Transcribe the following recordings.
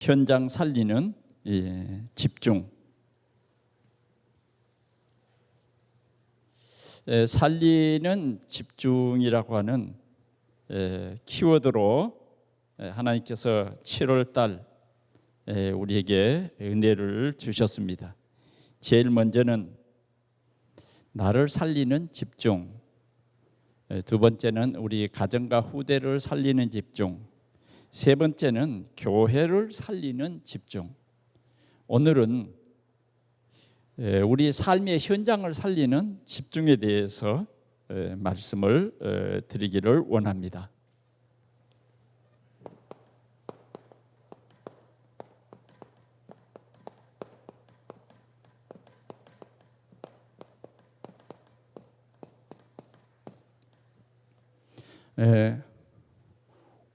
현장 살리는 집중. 살리는 집중이라고 하는 키워드로 하나님께서 7월 달 우리에게 은혜를 주셨습니다. 제일 먼저는 나를 살리는 집중, 두 번째는 우리 가정과 후대를 살리는 집중, 세 번째는 교회를 살리는 집중. 오늘은 우리 삶의 현장을 살리는 집중에 대해서 말씀을 드리기를 원합니다.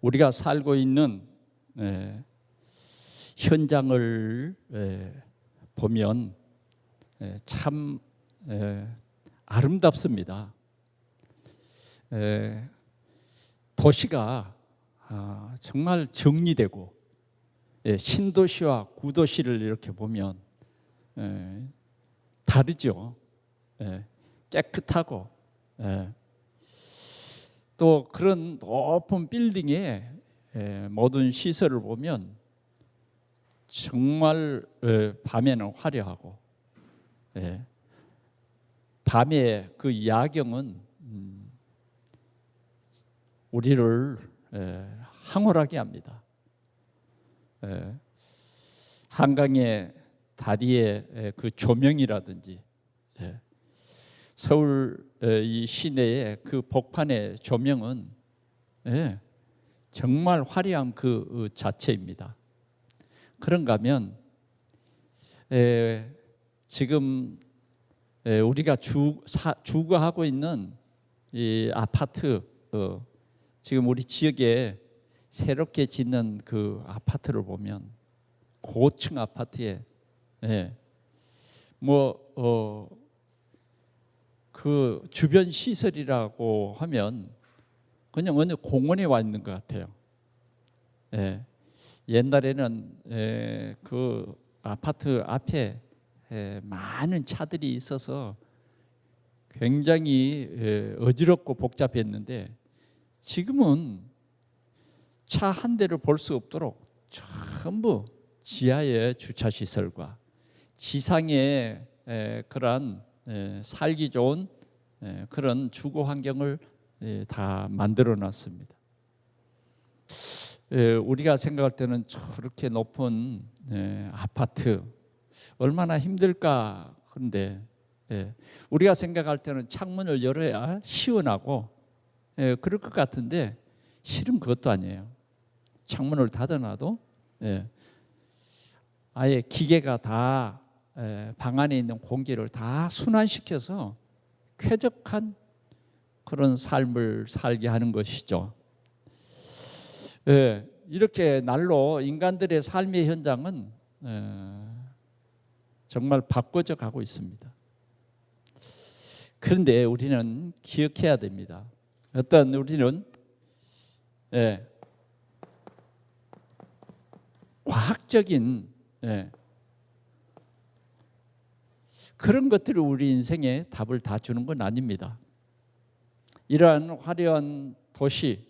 우리가 살고 있는 현장을 보면 참 아름답습니다. 도시가 정말 정리되고 신도시와 구도시를 이렇게 보면 다르죠. 깨끗하고 또 그런 높은 빌딩의 모든 시설을 보면 정말 밤에는 화려하고 밤의 그 야경은 우리를 황홀하게 합니다. 한강의 다리의 그 조명이라든지 서울 이 시내의 그 복판의 조명은 정말 화려한 그 자체입니다. 그런가 하면 지금 우리가 주거하고 있는 이 아파트, 지금 우리 지역에 새롭게 짓는 그 아파트를 보면 고층 아파트에 그 주변 시설이라고 하면 그냥 어느 공원에 와 있는 것 같아요. 옛날에는 그 아파트 앞에 많은 차들이 있어서 굉장히 어지럽고 복잡했는데 지금은 차 한 대를 볼 수 없도록 전부 지하의 주차 시설과 지상의 그러한 살기 좋은 그런 주거 환경을 다 만들어 놨습니다. 우리가 생각할 때는 저렇게 높은 아파트 얼마나 힘들까. 그런데 우리가 생각할 때는 창문을 열어야 시원하고 그럴 것 같은데 실은 그것도 아니에요. 창문을 닫아놔도 아예 기계가 다 방 안에 있는 공기를 다 순환시켜서 쾌적한 그런 삶을 살게 하는 것이죠. 이렇게 날로 인간들의 삶의 현장은 정말 바꿔져 가고 있습니다. 그런데 우리는 기억해야 됩니다. 우리는 과학적인 그런 것들이 우리 인생에 답을 다 주는 건 아닙니다. 이러한 화려한 도시,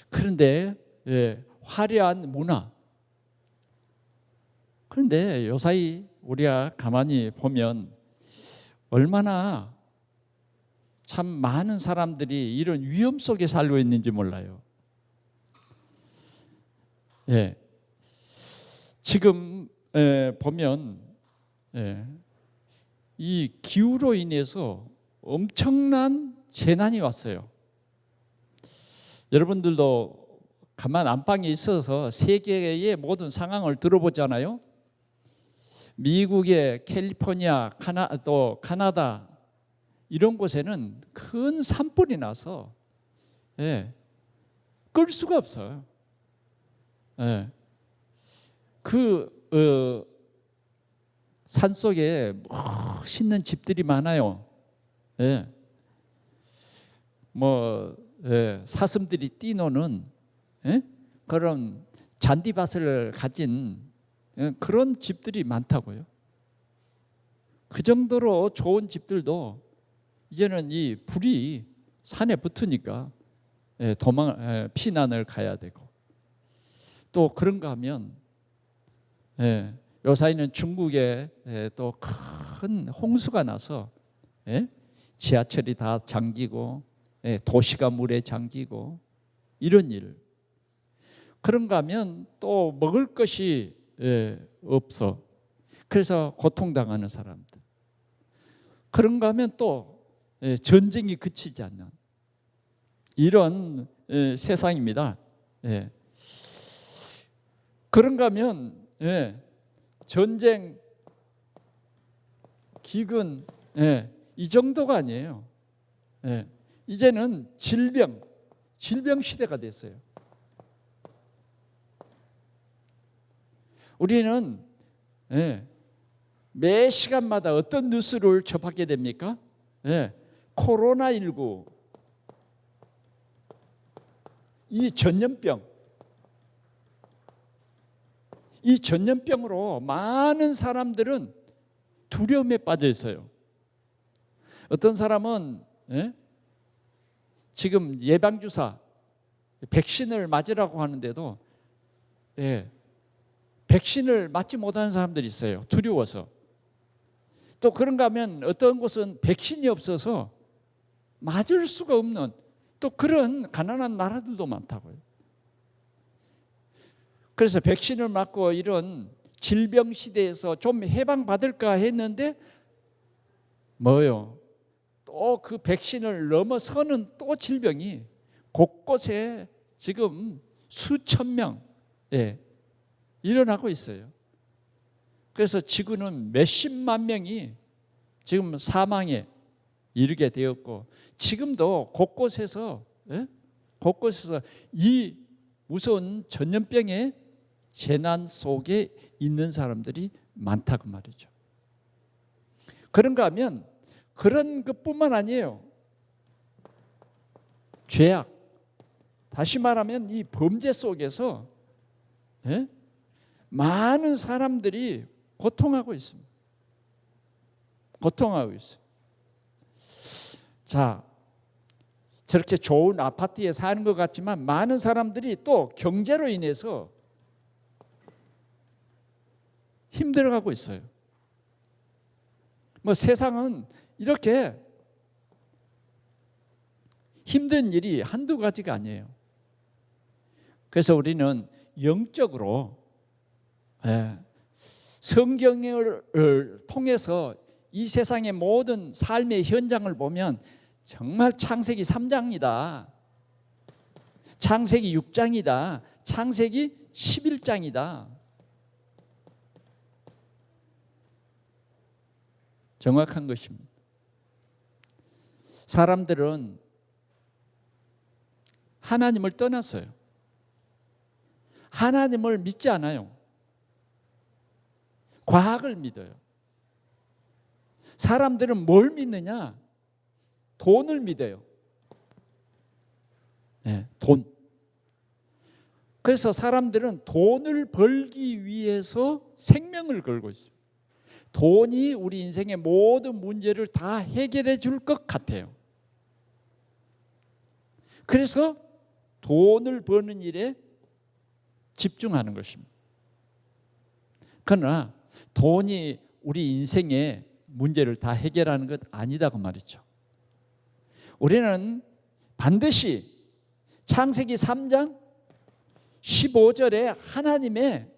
그런데 화려한 문화. 그런데 요사이 우리가 가만히 보면 얼마나 참 많은 사람들이 이런 위험 속에 살고 있는지 몰라요. 지금 보면 이 기후로 인해서 엄청난 재난이 왔어요. 여러분들도 가만 안방에 있어서 세계의 모든 상황을 들어보잖아요. 미국의 캘리포니아, 또 카나다 이런 곳에는 큰 산불이 나서 끌 수가 없어요. 산속에 멋있는 집들이 많아요. 사슴들이 뛰노는 그런 잔디밭을 가진 그런 집들이 많다고요. 그 정도로 좋은 집들도 이제는 이 불이 산에 붙으니까 피난을 가야 되고, 또 그런가 하면 요사이는 중국에 또 큰 홍수가 나서 지하철이 다 잠기고 도시가 물에 잠기고 이런 일. 그런가 하면 또 먹을 것이 없어. 그래서 고통당하는 사람들. 그런가 하면 또 전쟁이 그치지 않는 이런 세상입니다. 그런가 하면 전쟁, 기근 이 정도가 아니에요. 이제는 질병 시대가 됐어요. 우리는 매 시간마다 어떤 뉴스를 접하게 됩니까? 코로나19, 이 전염병으로 많은 사람들은 두려움에 빠져 있어요. 어떤 사람은 지금 예방주사, 백신을 맞으라고 하는데도 백신을 맞지 못하는 사람들이 있어요. 두려워서. 또 그런가 하면 어떤 곳은 백신이 없어서 맞을 수가 없는 또 그런 가난한 나라들도 많다고요. 그래서 백신을 맞고 이런 질병 시대에서 좀 해방받을까 했는데 뭐요? 또 그 백신을 넘어서는 또 질병이 곳곳에 지금 수천 명 일어나고 있어요. 그래서 지구는 몇십만 명이 지금 사망에 이르게 되었고, 지금도 곳곳에서 이 무서운 전염병의 재난 속에 있는 사람들이 많다고 말이죠. 그런가 하면 그런 것뿐만 아니에요. 죄악, 다시 말하면 이 범죄 속에서 많은 사람들이 고통하고 있습니다. 고통하고 있어요. 자, 저렇게 좋은 아파트에 사는 것 같지만 많은 사람들이 또 경제로 인해서 힘들어가고 있어요. 뭐 세상은 이렇게 힘든 일이 한두 가지가 아니에요. 그래서 우리는 영적으로 성경을 통해서 이 세상의 모든 삶의 현장을 보면 정말 창세기 3장이다. 창세기 6장이다. 창세기 11장이다. 정확한 것입니다. 사람들은 하나님을 떠났어요. 하나님을 믿지 않아요. 과학을 믿어요. 사람들은 뭘 믿느냐? 돈을 믿어요. 돈. 그래서 사람들은 돈을 벌기 위해서 생명을 걸고 있습니다. 돈이 우리 인생의 모든 문제를 다 해결해 줄 것 같아요. 그래서 돈을 버는 일에 집중하는 것입니다. 그러나 돈이 우리 인생의 문제를 다 해결하는 것 아니다고 말이죠. 우리는 반드시 창세기 3장 15절에 하나님의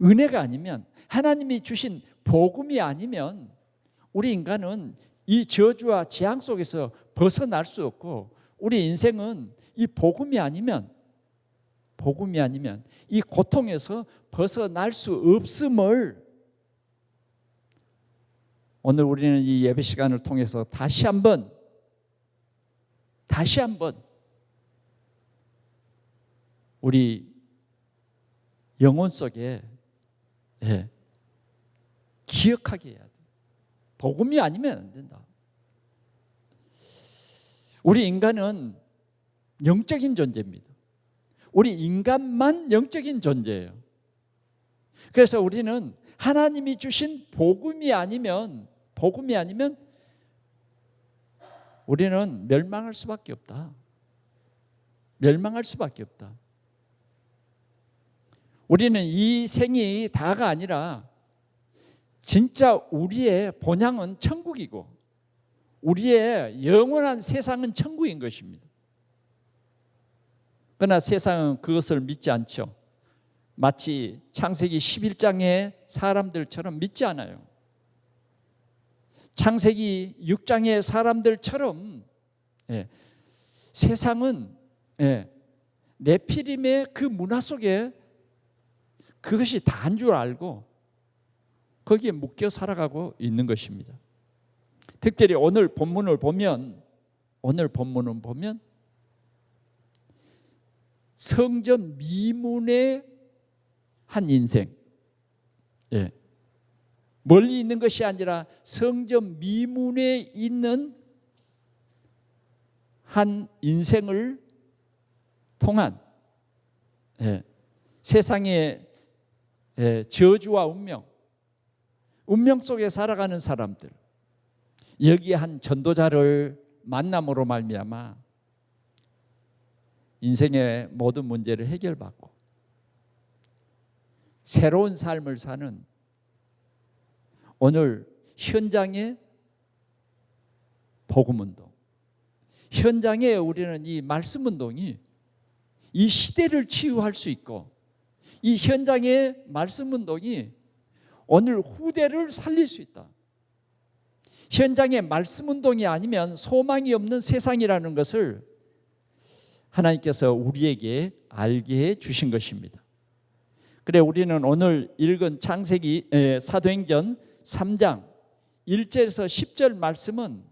은혜가 아니면, 하나님이 주신 복음이 아니면 우리 인간은 이 저주와 재앙 속에서 벗어날 수 없고, 우리 인생은 이 복음이 아니면 이 고통에서 벗어날 수 없음을 오늘 우리는 이 예배 시간을 통해서 다시 한번 우리 영혼 속에 기억하게 해야 돼. 복음이 아니면 안 된다. 우리 인간은 영적인 존재입니다. 우리 인간만 영적인 존재예요. 그래서 우리는 하나님이 주신 복음이 아니면 우리는 멸망할 수밖에 없다. 멸망할 수밖에 없다. 우리는 이 생이 다가 아니라 진짜 우리의 본향은 천국이고 우리의 영원한 세상은 천국인 것입니다. 그러나 세상은 그것을 믿지 않죠. 마치 창세기 11장의 사람들처럼 믿지 않아요. 창세기 6장의 사람들처럼 세상은 네피림의 그 문화 속에 그것이 다인 줄 알고 거기에 묶여 살아가고 있는 것입니다. 특별히 오늘 본문을 보면 성전 미문의 한 인생, 멀리 있는 것이 아니라 성전 미문에 있는 한 인생을 통한 세상의 저주와 운명 속에 살아가는 사람들, 여기에 한 전도자를 만남으로 말미암아 인생의 모든 문제를 해결받고 새로운 삶을 사는 오늘 현장의 복음운동, 현장에 우리는 이 말씀운동이 이 시대를 치유할 수 있고 이 현장의 말씀운동이 오늘 후대를 살릴 수 있다. 현장의 말씀운동이 아니면 소망이 없는 세상이라는 것을 하나님께서 우리에게 알게 해 주신 것입니다. 그래 우리는 오늘 읽은 창세기 사도행전 3장 1절에서 10절 말씀은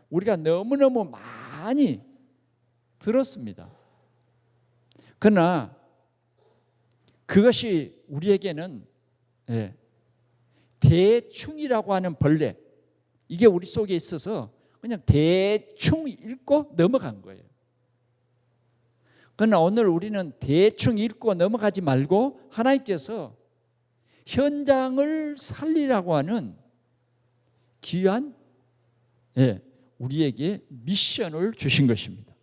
우리가 너무너무 많이 들었습니다. 그러나 그것이 우리에게는 대충이라고 하는 벌레, 이게 우리 속에 있어서 그냥 대충 읽고 넘어간 거예요. 그러나 오늘 우리는 대충 읽고 넘어가지 말고 하나님께서 현장을 살리라고 하는 귀한 우리에게 미션을 주신 것입니다.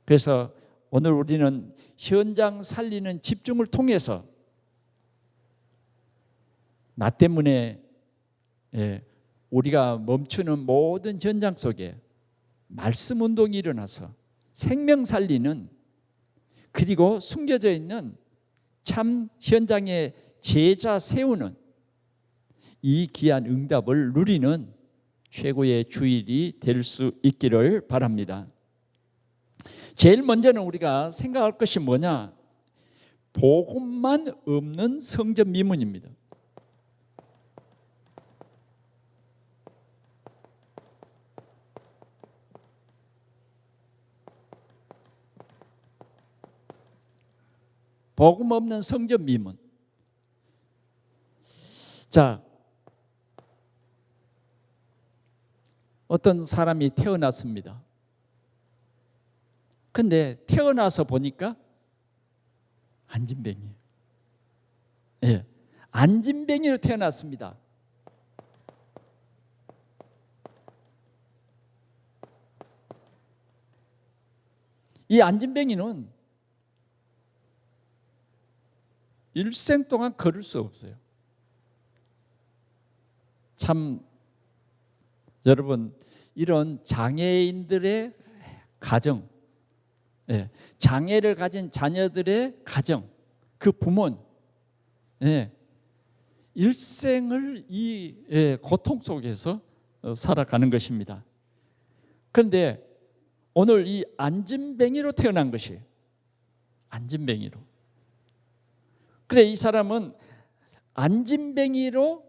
그래서 오늘 우리는 현장 살리는 집중을 통해서 나 때문에 우리가 멈추는 모든 현장 속에 말씀 운동이 일어나서 생명 살리는, 그리고 숨겨져 있는 참 현장에 제자 세우는 이 귀한 응답을 누리는 최고의 주일이 될 수 있기를 바랍니다. 제일 먼저는 우리가 생각할 것이 뭐냐? 복음만 없는 성전 미문입니다. 복음 없는 성전 미문. 자, 어떤 사람이 태어났습니다. 근데 태어나서 보니까 안진뱅이에요. 안진뱅이로 태어났습니다. 이 안진뱅이는 일생 동안 걸을 수 없어요. 참 여러분, 이런 장애인들의 가정, 장애를 가진 자녀들의 가정, 그 부모는 일생을 이 고통 속에서 살아가는 것입니다. 그런데 오늘 이 안진뱅이로 태어난 것이에요. 안진뱅이로. 그래, 이 사람은 안진뱅이로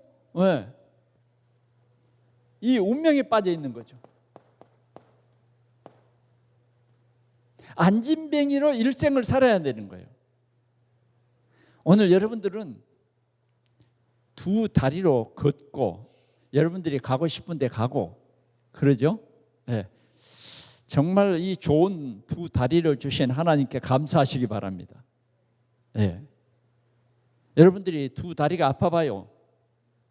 이 운명에 빠져 있는 거죠. 안진뱅이로 일생을 살아야 되는 거예요. 오늘 여러분들은 두 다리로 걷고 여러분들이 가고 싶은 데 가고 그러죠? 정말 이 좋은 두 다리를 주신 하나님께 감사하시기 바랍니다. 예. 여러분들이 두 다리가 아파봐요.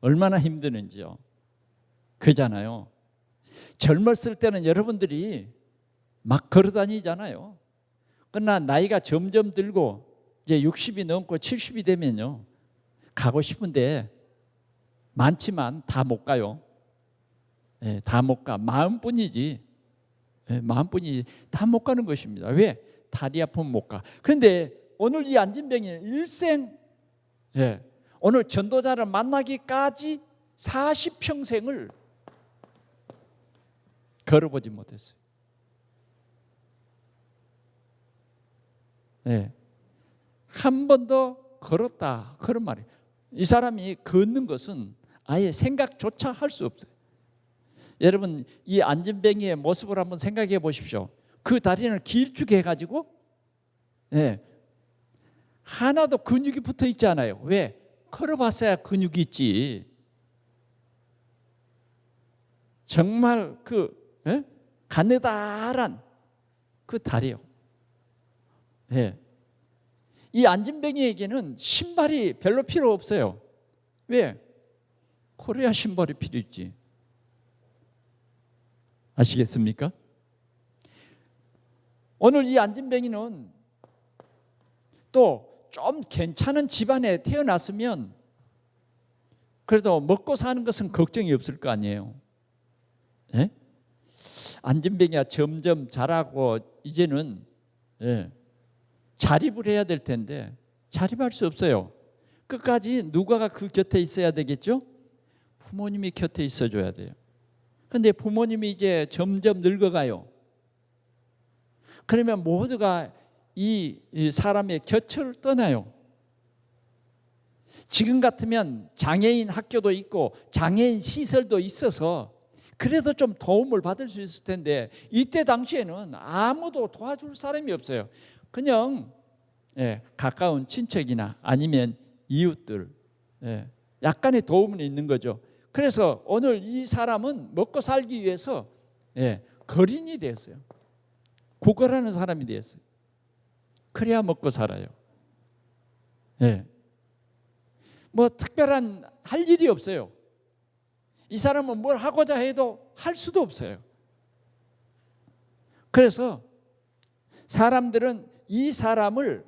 얼마나 힘드는지요. 그잖아요. 젊었을 때는 여러분들이 막 걸어 다니잖아요. 그러나 나이가 점점 들고 이제 60이 넘고 70이 되면요, 가고 싶은데 많지만 다 못 가요. 예, 다 못 가. 마음뿐이지. 예, 마음뿐이지. 다 못 가는 것입니다. 왜? 다리 아프면 못 가. 그런데 오늘 이 안진병이는 일생, 예, 오늘 전도자를 만나기까지 40평생을 걸어보지 못했어요. 예, 한 번도 걸었다 그런 말이에요. 이 사람이 걷는 것은 아예 생각조차 할 수 없어요. 여러분, 이 안진뱅이의 모습을 한번 생각해 보십시오. 그 다리는 길쭉해 가지고, 예, 하나도 근육이 붙어 있지 않아요. 왜? 걸어봤어야 근육이 있지. 정말 그, 예? 가느다란 그 다리요. 예. 이 안진뱅이에게는 신발이 별로 필요 없어요. 왜? 코리아 신발이 필요 있지. 아시겠습니까? 오늘 이 안진뱅이는 또 좀 괜찮은 집안에 태어났으면 그래도 먹고 사는 것은 걱정이 없을 거 아니에요. 예? 안진뱅이가 점점 자라고 이제는, 예, 자립을 해야 될 텐데 자립할 수 없어요. 끝까지 누가가 그 곁에 있어야 되겠죠? 부모님이 곁에 있어줘야 돼요. 그런데 부모님이 이제 점점 늙어가요. 그러면 모두가 이 사람의 곁을 떠나요. 지금 같으면 장애인 학교도 있고 장애인 시설도 있어서 그래도 좀 도움을 받을 수 있을 텐데 이때 당시에는 아무도 도와줄 사람이 없어요. 그냥, 예, 가까운 친척이나 아니면 이웃들, 예, 약간의 도움은 있는 거죠. 그래서 오늘 이 사람은 먹고 살기 위해서, 예, 거린이 됐어요. 구걸하는 사람이 됐어요. 그래야 먹고 살아요. 예. 뭐 특별한 할 일이 없어요. 이 사람은 뭘 하고자 해도 할 수도 없어요. 그래서 사람들은 이 사람을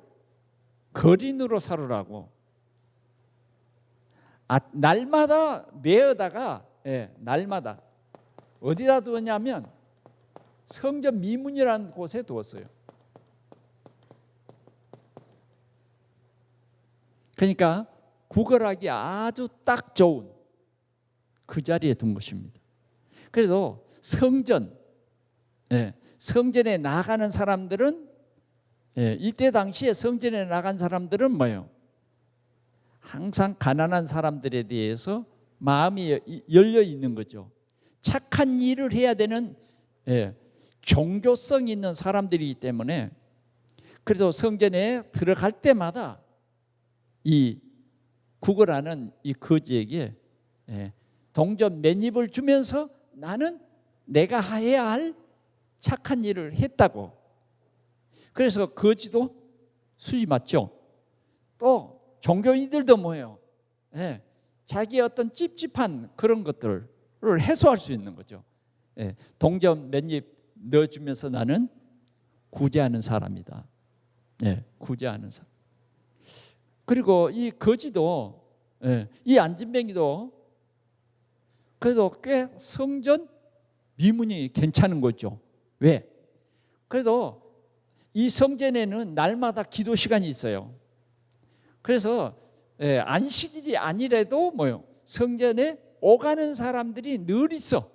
거린으로 살으라고 날마다 메어다가, 예, 날마다 어디다 두었냐면 성전 미문이라는 곳에 두었어요. 그러니까 구걸하기 아주 딱 좋은 그 자리에 둔 것입니다. 그래도 성전, 예, 성전에 나가는 사람들은, 예, 이때 당시에 성전에 나간 사람들은 뭐예요? 항상 가난한 사람들에 대해서 마음이 열려 있는 거죠. 착한 일을 해야 되는, 예, 종교성 있는 사람들이기 때문에 그래도 성전에 들어갈 때마다 이 구걸하는 이 거지에게, 예, 동전 맨입을 주면서 나는 내가 해야 할 착한 일을 했다고. 그래서 거지도 수지 맞죠. 또 종교인들도 뭐예요? 예, 자기의 어떤 찝찝한 그런 것들을 해소할 수 있는 거죠. 예, 동전 맨입 넣어주면서 나는 구제하는 사람이다. 예, 구제하는 사람. 그리고 이 거지도, 예, 이 안진뱅이도 그래도 꽤 성전 미문이 괜찮은 거죠. 왜? 그래도 이 성전에는 날마다 기도 시간이 있어요. 그래서, 예, 안식일이 아니래도 뭐요? 성전에 오가는 사람들이 늘 있어.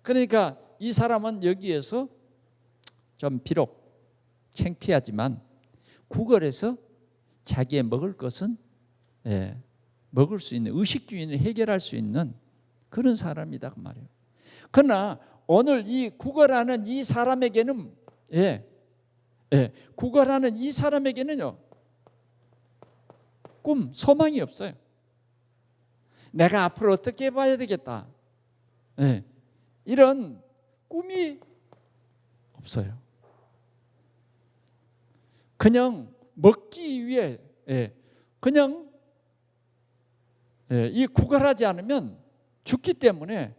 그러니까 이 사람은 여기에서 좀 비록 창피하지만 구걸해서 자기의 먹을 것은, 예, 먹을 수 있는 의식주의를 해결할 수 있는 그런 사람이다 그 말이에요. 그러나 오늘 이 구걸하는 이 사람에게는, 예, 예, 구걸하는 이 사람에게는요, 꿈, 소망이 없어요. 내가 앞으로 어떻게 해봐야 되겠다, 예, 이런 꿈이 없어요. 그냥 먹기 위해 그냥 이 구걸하지 않으면 죽기 때문에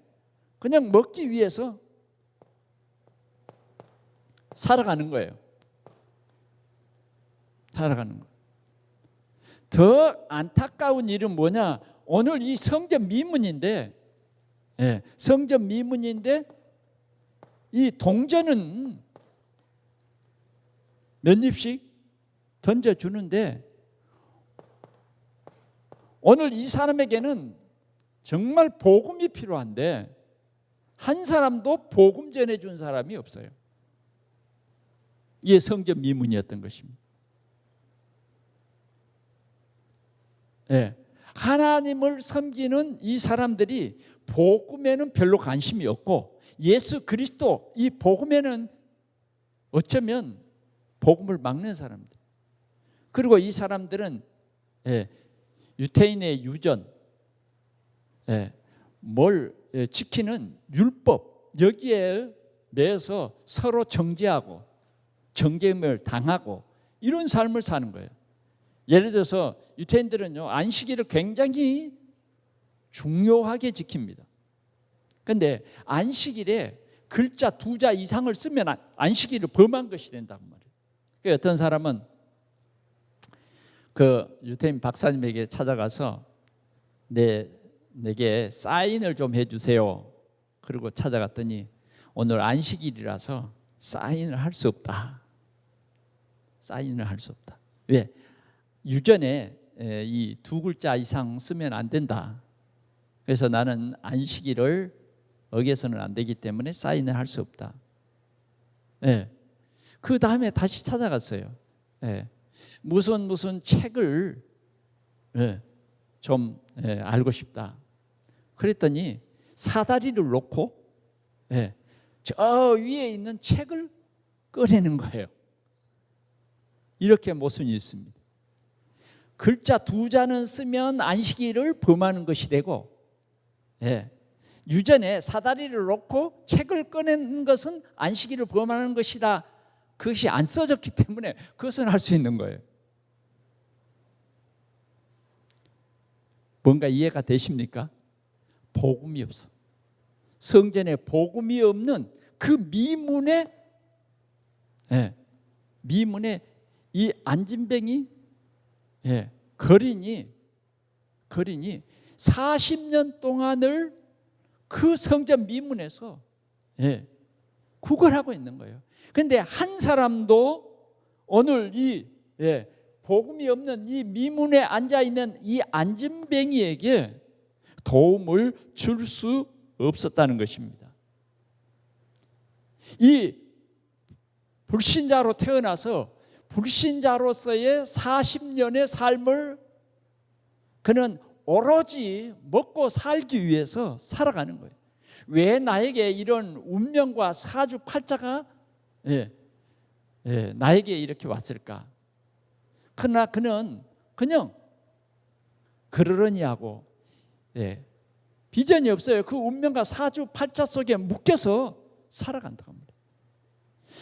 그냥 먹기 위해서 살아가는 거예요. 살아가는 거. 더 안타까운 일은 뭐냐? 오늘 이 성전 미문인데, 성전 미문인데 이 동전은 몇 입씩 던져주는데 오늘 이 사람에게는 정말 복음이 필요한데 한 사람도 복음 전해준 사람이 없어요. 이게 성전 미문이었던 것입니다. 하나님을 섬기는 이 사람들이 복음에는 별로 관심이 없고 예수 그리스도 이 복음에는 어쩌면 복음을 막는 사람들. 그리고 이 사람들은 유태인의 유전, 뭘 지키는 율법 여기에 매여서 서로 정죄하고 정죄임을 당하고 이런 삶을 사는 거예요. 예를 들어서 유태인들은요 안식일을 굉장히 중요하게 지킵니다. 그런데 안식일에 글자 2자 이상을 쓰면 안식일을 범한 것이 된다고 말이에요. 그러니까 어떤 사람은 그 유태인 박사님에게 찾아가서 내게 사인을 좀 해주세요. 그리고 찾아갔더니 오늘 안식일이라서 사인을 할 수 없다. 사인을 할 수 없다. 왜? 유전에 이 2글자 이상 쓰면 안 된다. 그래서 나는 안식일을 어겨서는 안 되기 때문에 사인을 할 수 없다. 그 다음에 다시 찾아갔어요. 무슨 책을 좀 알고 싶다. 그랬더니 사다리를 놓고 저 위에 있는 책을 꺼내는 거예요. 이렇게 모순이 있습니다. 글자 2자는 쓰면 안식일을 범하는 것이 되고 유전에 사다리를 놓고 책을 꺼내는 것은 안식일을 범하는 것이다. 그것이 안 써졌기 때문에 그것은 할 수 있는 거예요. 뭔가 이해가 되십니까? 복음이 없어. 성전에 복음이 없는 그 미문에 이 안진뱅이 거린이 40년 동안을 그 성전 미문에서 구걸하고 있는 거예요. 그런데 한 사람도 오늘 이 복음이 없는 이 미문에 앉아 있는 이 안진뱅이에게 도움을 줄 수 없었다는 것입니다. 이 불신자로 태어나서 불신자로서의 40년의 삶을 그는 오로지 먹고 살기 위해서 살아가는 거예요. 왜 나에게 이런 운명과 사주팔자가 나에게 이렇게 왔을까? 그러나 그는 그냥 그러려니 하고 비전이 없어요. 그 운명과 사주팔자 속에 묶여서 살아간다고 합니다.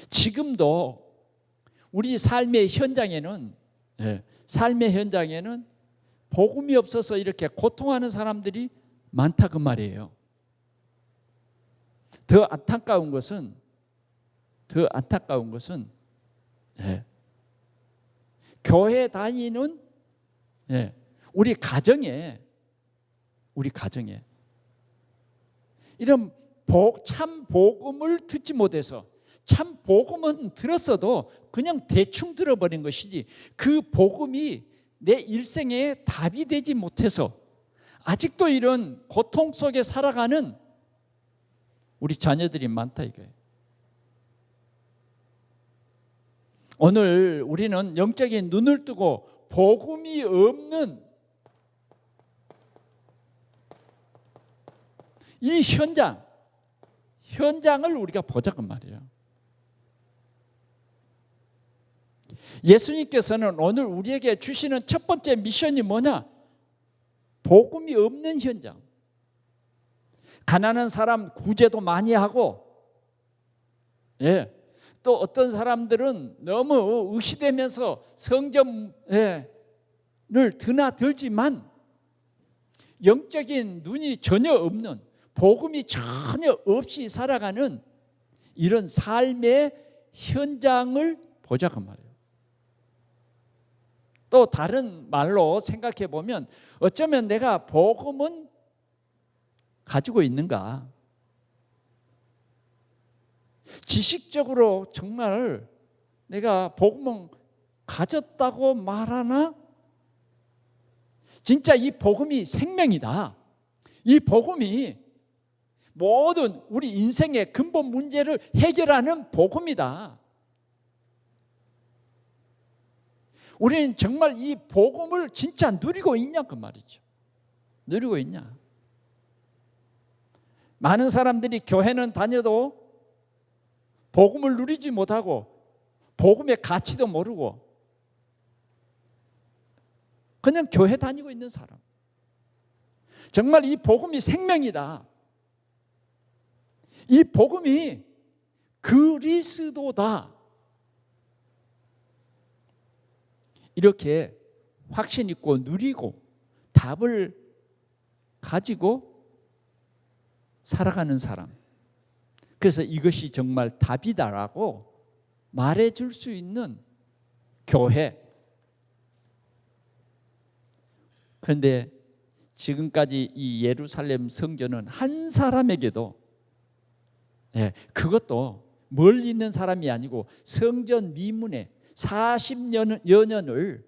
지금도 우리 삶의 현장에는 복음이 없어서 이렇게 고통하는 사람들이 많다 그 말이에요. 더 안타까운 것은 교회 다니는 우리 가정에 이런 참 복음을 듣지 못해서 참 복음은 들었어도 그냥 대충 들어버린 것이지 그 복음이 내 일생에 답이 되지 못해서 아직도 이런 고통 속에 살아가는 우리 자녀들이 많다 이거예요. 오늘 우리는 영적인 눈을 뜨고 복음이 없는 이 현장을 우리가 보자고 말이에요. 예수님께서는 오늘 우리에게 주시는 첫 번째 미션이 뭐냐? 복음이 없는 현장. 가난한 사람 구제도 많이 하고 또 어떤 사람들은 너무 의시되면서 성전을 드나들지만 영적인 눈이 전혀 없는, 복음이 전혀 없이 살아가는 이런 삶의 현장을 보자고 말이에요. 또 다른 말로 생각해 보면 어쩌면 내가 복음은 가지고 있는가? 지식적으로 정말 내가 복음은 가졌다고 말하나? 진짜 이 복음이 생명이다. 이 복음이 모든 우리 인생의 근본 문제를 해결하는 복음이다. 우리는 정말 이 복음을 진짜 누리고 있냐 그 말이죠. 누리고 있냐. 많은 사람들이 교회는 다녀도 복음을 누리지 못하고 복음의 가치도 모르고 그냥 교회 다니고 있는 사람. 정말 이 복음이 생명이다. 이 복음이 그리스도다. 이렇게 확신 있고 누리고 답을 가지고 살아가는 사람. 그래서 이것이 정말 답이다라고 말해줄 수 있는 교회. 그런데 지금까지 이 예루살렘 성전은 한 사람에게도 그것도 멀리 있는 사람이 아니고 성전 미문에 40여 년을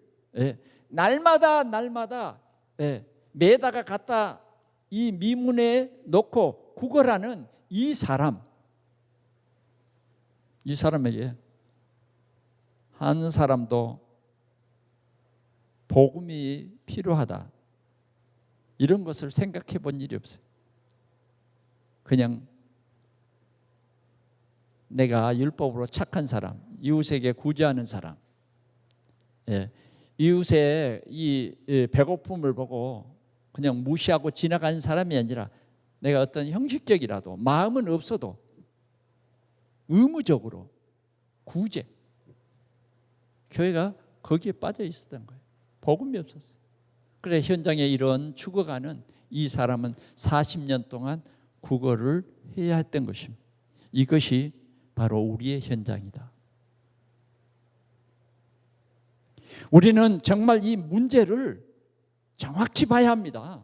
날마다 매다가 갖다 이 미문에 놓고 구걸하는 이 사람에게 한 사람도 복음이 필요하다 이런 것을 생각해 본 일이 없어요. 그냥 내가 율법으로 착한 사람, 이웃에게 구제하는 사람, 이웃의 이 배고픔을 보고 그냥 무시하고 지나가는 사람이 아니라 내가 어떤 형식적이라도 마음은 없어도 의무적으로 구제. 교회가 거기에 빠져 있었던 거예요. 복음이 없었어요. 그래 현장에 이런 죽어가는 이 사람은 40년 동안 구걸을 해야 했던 것입니다. 이것이 바로 우리의 현장이다. 우리는 정말 이 문제를 정확히 봐야 합니다.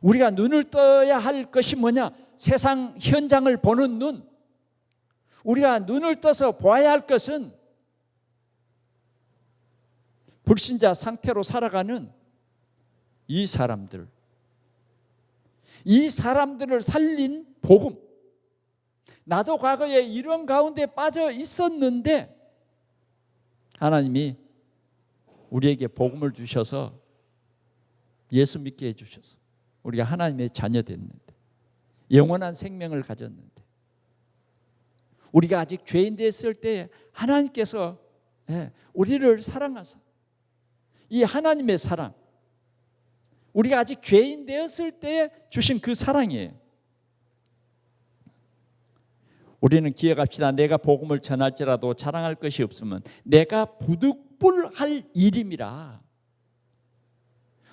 우리가 눈을 떠야 할 것이 뭐냐? 세상 현장을 보는 눈. 우리가 눈을 떠서 보아야 할 것은 불신자 상태로 살아가는 이 사람들을 살린 복음. 나도 과거에 이런 가운데 빠져 있었는데 하나님이 우리에게 복음을 주셔서 예수 믿게 해주셔서 우리가 하나님의 자녀 됐는데 영원한 생명을 가졌는데 우리가 아직 죄인 됐을 때 하나님께서 우리를 사랑하사 이 하나님의 사랑, 우리가 아직 죄인 되었을 때 주신 그 사랑이에요. 우리는 기억합시다. 내가 복음을 전할지라도 자랑할 것이 없으면 내가 부득불할 일임이라.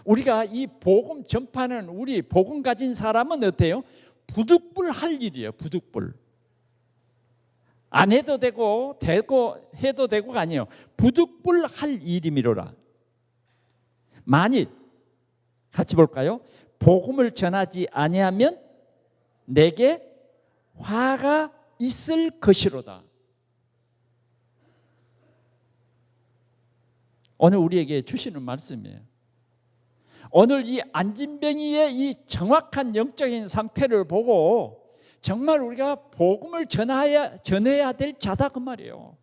우리가 이 복음 전파는 우리 복음 가진 사람은 어때요? 부득불할 일이에요. 부득불. 안 해도 되고 해도 되고가 아니에요. 부득불할 일임이로라. 만일 같이 볼까요? 복음을 전하지 아니하면 내게 화가 있을 것이로다. 오늘 우리에게 주시는 말씀이에요. 오늘 이 안진뱅이의 이 정확한 영적인 상태를 보고 정말 우리가 복음을 전해야 될 자다 그 말이에요.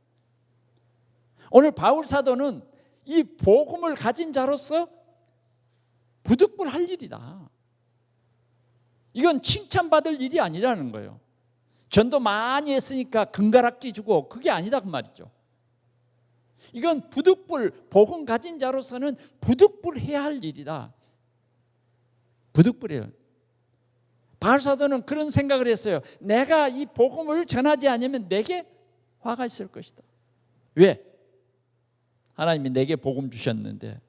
오늘 바울 사도는 이 복음을 가진 자로서 부득불할 일이다. 이건 칭찬받을 일이 아니라는 거예요. 전도 많이 했으니까 금가락지 주고 그게 아니다 그 말이죠. 이건 복음 가진 자로서는 부득불해야 할 일이다. 부득불해요. 바울 사도는 그런 생각을 했어요. 내가 이 복음을 전하지 않으면 내게 화가 있을 것이다. 왜? 하나님이 내게 복음 주셨는데,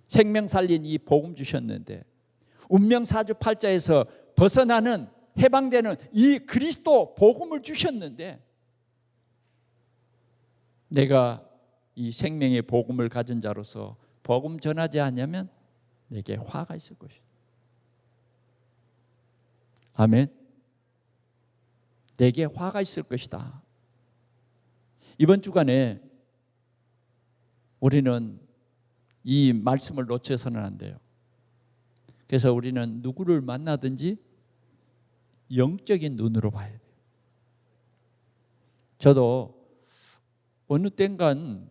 생명 살린 이 복음 주셨는데, 운명사주팔자에서 벗어나는 해방되는 이 그리스도 복음을 주셨는데, 내가 이 생명의 복음을 가진 자로서 복음 전하지 않으면 내게 화가 있을 것이다. 아멘. 내게 화가 있을 것이다. 이번 주간에 우리는 이 말씀을 놓쳐서는 안 돼요. 그래서 우리는 누구를 만나든지 영적인 눈으로 봐야 돼요. 저도 어느 땐간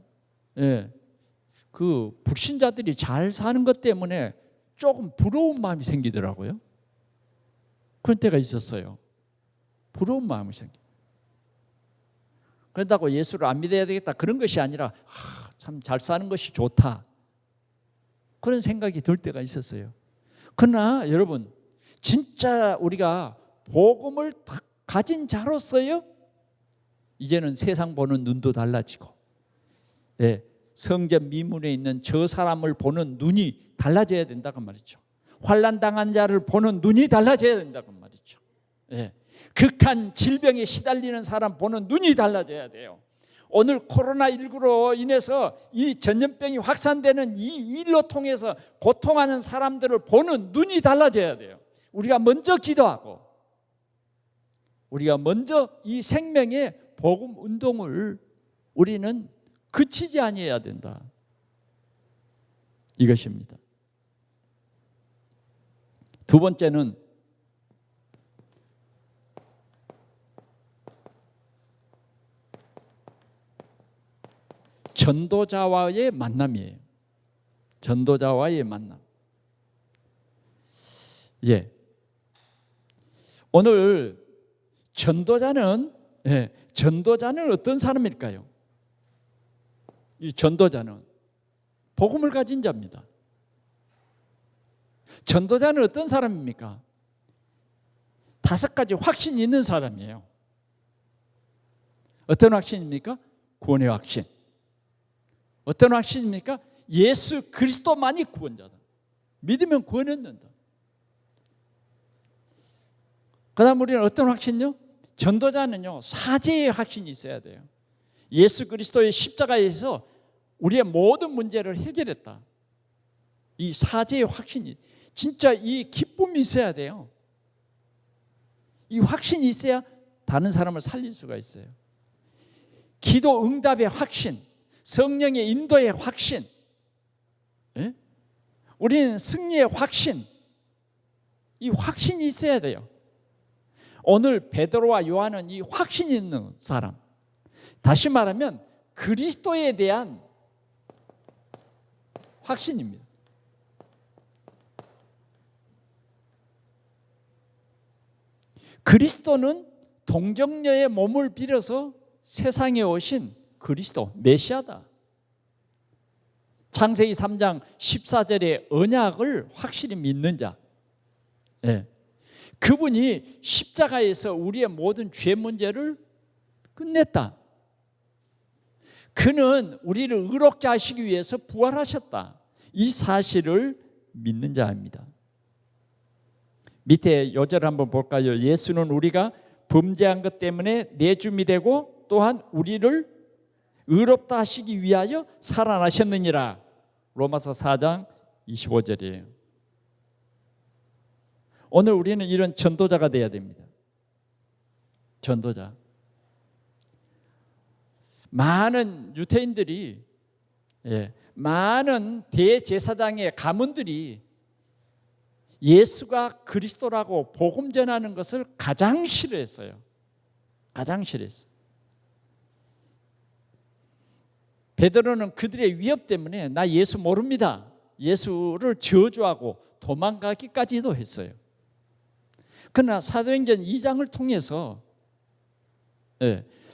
그 불신자들이 잘 사는 것 때문에 조금 부러운 마음이 생기더라고요. 그런 때가 있었어요. 부러운 마음이 생겨. 그런다고 예수를 안 믿어야 되겠다 그런 것이 아니라 참 잘 사는 것이 좋다 그런 생각이 들 때가 있었어요. 그러나 여러분, 진짜 우리가 복음을 가진 자로서요, 이제는 세상 보는 눈도 달라지고, 성전 미문에 있는 저 사람을 보는 눈이 달라져야 된다고 말이죠. 환난 당한 자를 보는 눈이 달라져야 된다고 말이죠. 극한 질병에 시달리는 사람 보는 눈이 달라져야 돼요. 오늘 코로나19로 인해서 이 전염병이 확산되는 이 일로 통해서 고통하는 사람들을 보는 눈이 달라져야 돼요. 우리가 먼저 기도하고, 우리가 먼저 이 생명의 복음 운동을 우리는 그치지 아니해야 된다. 이것입니다. 두 번째는 전도자와의 만남이에요. 전도자와의 만남. 오늘 전도자는 어떤 사람일까요? 이 전도자는 복음을 가진 자입니다. 전도자는 어떤 사람입니까? 5가지 확신이 있는 사람이에요. 어떤 확신입니까? 구원의 확신. 어떤 확신입니까? 예수 그리스도만이 구원자다. 믿으면 구원 얻는다. 그 다음 우리는 어떤 확신요? 전도자는요, 사제의 확신이 있어야 돼요. 예수 그리스도의 십자가에서 우리의 모든 문제를 해결했다. 이 사제의 확신이, 진짜 이 기쁨이 있어야 돼요. 이 확신이 있어야 다른 사람을 살릴 수가 있어요. 기도 응답의 확신, 성령의 인도의 확신, 우리는 승리의 확신, 이 확신이 있어야 돼요. 오늘 베드로와 요한은 이 확신이 있는 사람, 다시 말하면 그리스도에 대한 확신입니다. 그리스도는 동정녀의 몸을 빌어서 세상에 오신 그리스도, 메시아다. 창세기 3장 14절의 언약을 확실히 믿는 자, 그분이 십자가에서 우리의 모든 죄 문제를 끝냈다. 그는 우리를 의롭게 하시기 위해서 부활하셨다. 이 사실을 믿는 자입니다. 밑에 요절 한번 볼까요? 예수는 우리가 범죄한 것 때문에 내줌이 되고 또한 우리를 의롭다 하시기 위하여 살아나셨느니라. 로마서 4장 25절이에요. 오늘 우리는 이런 전도자가 되어야 됩니다. 전도자. 많은 유대인들이, 많은 대제사장의 가문들이 예수가 그리스도라고 복음 전하는 것을 가장 싫어했어요. 가장 싫어했어요. 베드로는 그들의 위협 때문에 나 예수 모릅니다, 예수를 저주하고 도망가기까지도 했어요. 그러나 사도행전 2장을 통해서,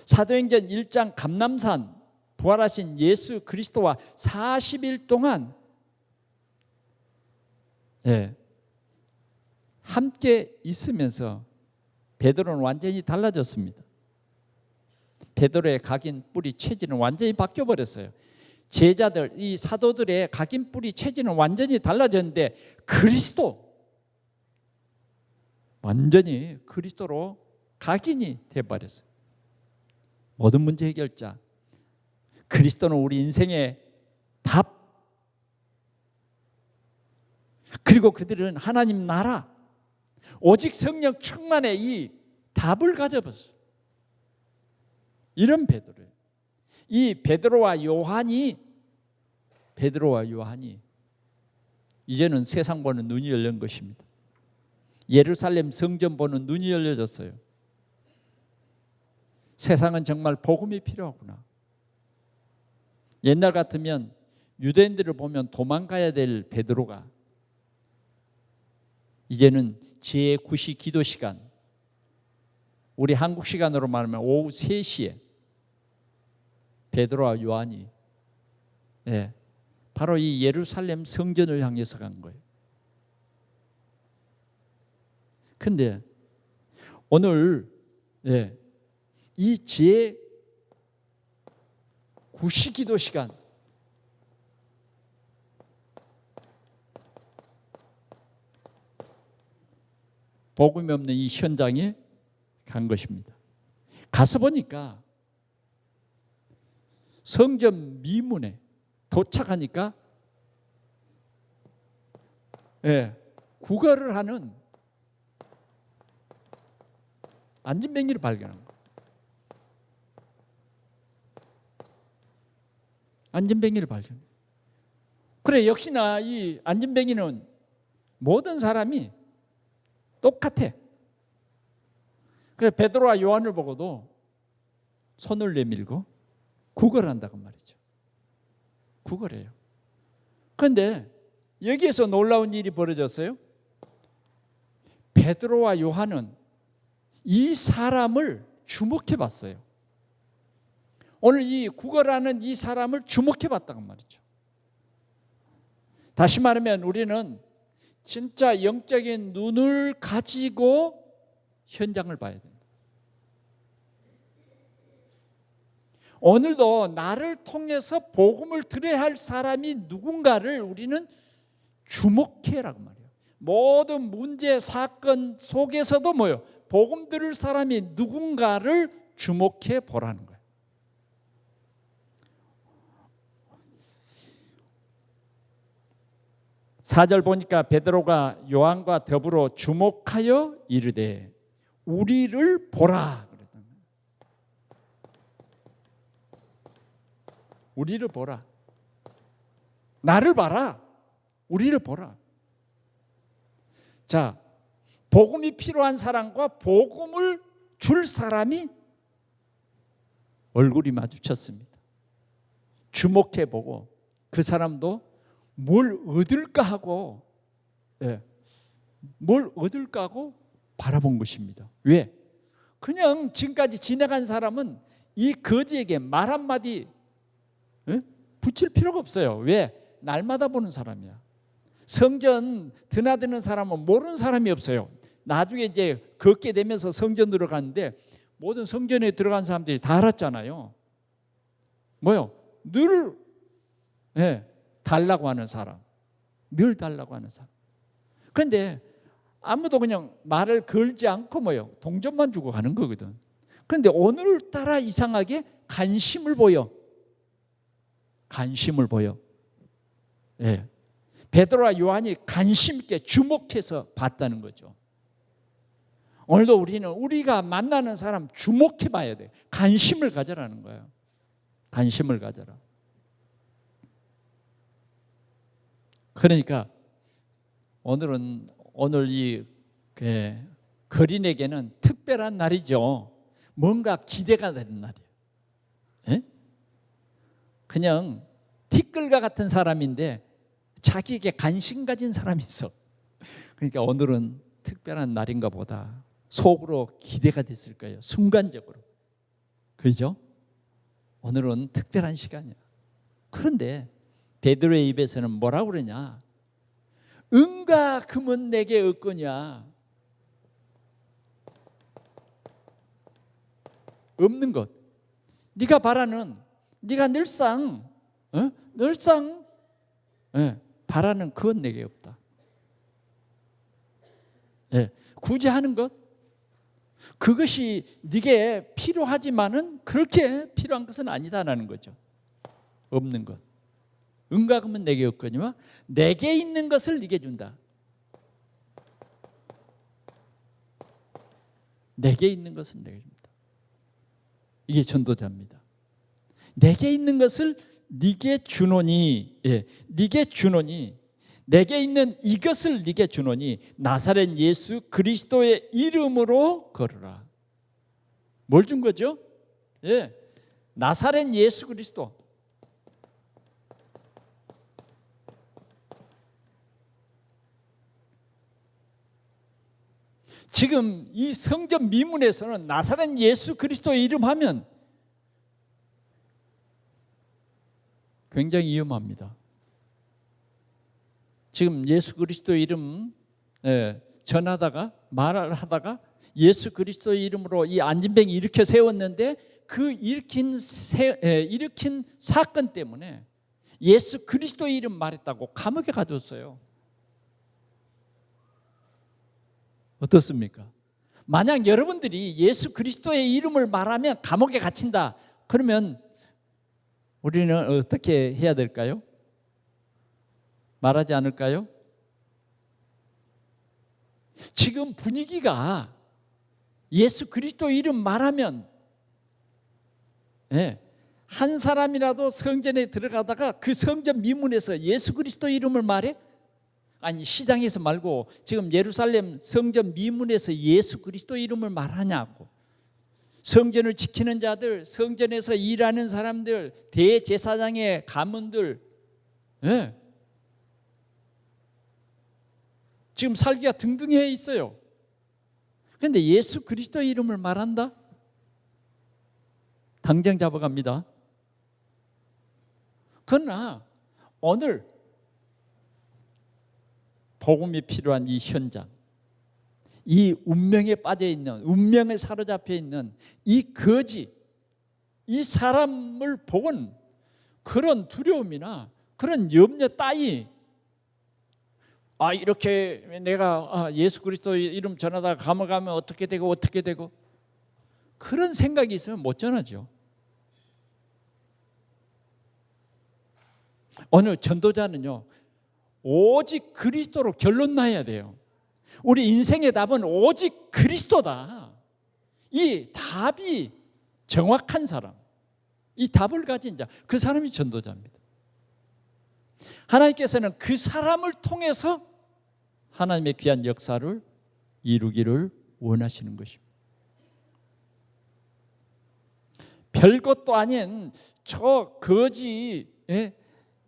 사도행전 1장 감람산 부활하신 예수 그리스도와 40일 동안 함께 있으면서 베드로는 완전히 달라졌습니다. 베드로의 각인 뿌리 체질은 완전히 바뀌어 버렸어요. 제자들, 이 사도들의 각인 뿌리 체질은 완전히 달라졌는데 그리스도 완전히 그리스도로 각인이 돼 버렸어요. 모든 문제 해결자. 그리스도는 우리 인생의 답. 그리고 그들은 하나님 나라, 오직 성령 충만의 이 답을 가져봤어요. 이런 베드로예요. 이 베드로와 요한이 이제는 세상 보는 눈이 열린 것입니다. 예루살렘 성전 보는 눈이 열려졌어요. 세상은 정말 복음이 필요하구나. 옛날 같으면 유대인들을 보면 도망가야 될 베드로가 이제는 제9시 기도 시간, 우리 한국 시간으로 말하면 오후 3시에 베드로와 요한이 바로 이 예루살렘 성전을 향해서 간 거예요. 근데 오늘 이 제9시 기도 시간, 복음이 없는 이 현장에 간 것입니다. 가서 보니까 성전 미문에 도착하니까 구걸을 하는 안진뱅이를 발견한 거예요. 안진뱅이를 발견해요. 그래, 역시나 이 안진뱅이는 모든 사람이 똑같아. 그래, 베드로와 요한을 보고도 손을 내밀고 구걸한다고 말이죠. 구걸해요. 그런데 여기에서 놀라운 일이 벌어졌어요. 베드로와 요한은 이 사람을 주목해 봤어요. 오늘 이 구걸하는 이 사람을 주목해 봤다고 말이죠. 다시 말하면 우리는 진짜 영적인 눈을 가지고 현장을 봐야 된다. 오늘도 나를 통해서 복음을 들어야 할 사람이 누군가를 우리는 주목해라고 말이에요. 모든 문제, 사건 속에서도 뭐예요? 복음 들을 사람이 누군가를 주목해 보라는 거예요. 사절 보니까 베드로가 요한과 더불어 주목하여 이르되 우리를 보라. 우리를 보라. 나를 봐라. 우리를 보라. 자, 복음이 필요한 사람과 복음을 줄 사람이 얼굴이 마주쳤습니다. 주목해보고 그 사람도 뭘 얻을까 하고 바라본 것입니다. 왜? 그냥 지금까지 지나간 사람은 이 거지에게 말 한마디 붙일 필요가 없어요. 왜? 날마다 보는 사람이야. 성전 드나드는 사람은 모르는 사람이 없어요. 나중에 이제 걷게 되면서 성전 들어갔는데 모든 성전에 들어간 사람들이 다 알았잖아요. 뭐요? 늘 달라고 하는 사람. 늘 달라고 하는 사람. 그런데 아무도 그냥 말을 걸지 않고 뭐요? 동전만 주고 가는 거거든. 그런데 오늘따라 이상하게 관심을 보여. 관심을 보여. 베드로와 요한이 관심 있게 주목해서 봤다는 거죠. 오늘도 우리는 우리가 만나는 사람 주목해 봐야 돼. 관심을 가져라는 거예요. 관심을 가져라. 그러니까 오늘 이 거린에게는 특별한 날이죠. 뭔가 기대가 되는 날이에요. 그냥 티끌과 같은 사람인데 자기에게 관심 가진 사람이 있어. 그러니까 오늘은 특별한 날인가 보다. 속으로 기대가 됐을 거예요. 순간적으로. 그렇죠? 오늘은 특별한 시간이야. 그런데 베드로의 입에서는 뭐라고 그러냐? 은과 금은 내게 없거냐? 없는 것. 네가 바라는, 네가 늘상 바라는 그건 내게 없다. 굳이 하는 것, 그것이 네게 필요하지만은 그렇게 필요한 것은 아니다라는 거죠. 없는 것. 은과 금은 내게 없거니와 내게 있는 것을 네게 준다. 내게 있는 것은 내게 줍니다. 이게 전도자입니다. 내게 있는 것을 네게 주노니, 네게 주노니, 내게 있는 이것을 네게 주노니 나사렛 예수 그리스도의 이름으로 걸으라. 뭘 준 거죠? 나사렛 예수 그리스도. 지금 이 성전 미문에서는 나사렛 예수 그리스도의 이름 하면 굉장히 위험합니다. 지금 예수 그리스도의 이름 전하다가 말을 하다가 예수 그리스도의 이름으로 이 안진뱅이 일으켜 세웠는데 그 일으킨 사건 때문에 예수 그리스도의 이름 말했다고 감옥에 가뒀어요. 어떻습니까? 만약 여러분들이 예수 그리스도의 이름을 말하면 감옥에 갇힌다. 그러면 우리는 어떻게 해야 될까요? 말하지 않을까요? 지금 분위기가 예수 그리스도 이름 말하면 한 사람이라도 성전에 들어가다가 그 성전 미문에서 예수 그리스도 이름을 말해? 아니, 시장에서 말고 지금 예루살렘 성전 미문에서 예수 그리스도 이름을 말하냐고. 성전을 지키는 자들, 성전에서 일하는 사람들, 대제사장의 가문들, 지금 살기가 등등해 있어요. 그런데 예수 그리스도 이름을 말한다? 당장 잡아갑니다. 그러나 오늘 복음이 필요한 이 현장, 이 운명에 빠져 있는, 운명에 사로잡혀 있는 이 거지, 이 사람을 보건 그런 두려움이나 그런 염려 따위, 이렇게 내가 예수 그리스도 이름 전하다가 감옥 가면 어떻게 되고 그런 생각이 있으면 못 전하죠. 오늘 전도자는요, 오직 그리스도로 결론 나야 돼요. 우리 인생의 답은 오직 그리스도다. 이 답이 정확한 사람, 이 답을 가진 자, 그 사람이 전도자입니다. 하나님께서는 그 사람을 통해서 하나님의 귀한 역사를 이루기를 원하시는 것입니다. 별것도 아닌 저 거지,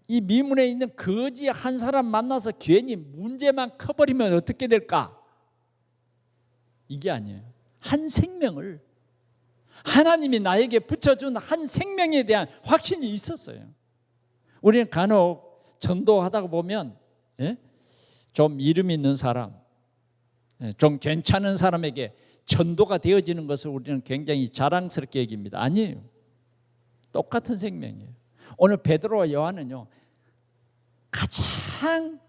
이 미문에 있는 거지 한 사람 만나서 괜히 문제만 커버리면 어떻게 될까? 이게 아니에요. 한 생명을, 하나님이 나에게 붙여준 한 생명에 대한 확신이 있었어요. 우리는 간혹 전도하다가 보면 좀 이름 있는 사람, 좀 괜찮은 사람에게 전도가 되어지는 것을 우리는 굉장히 자랑스럽게 여깁니다. 아니에요. 똑같은 생명이에요. 오늘 베드로와 요한은요, 가장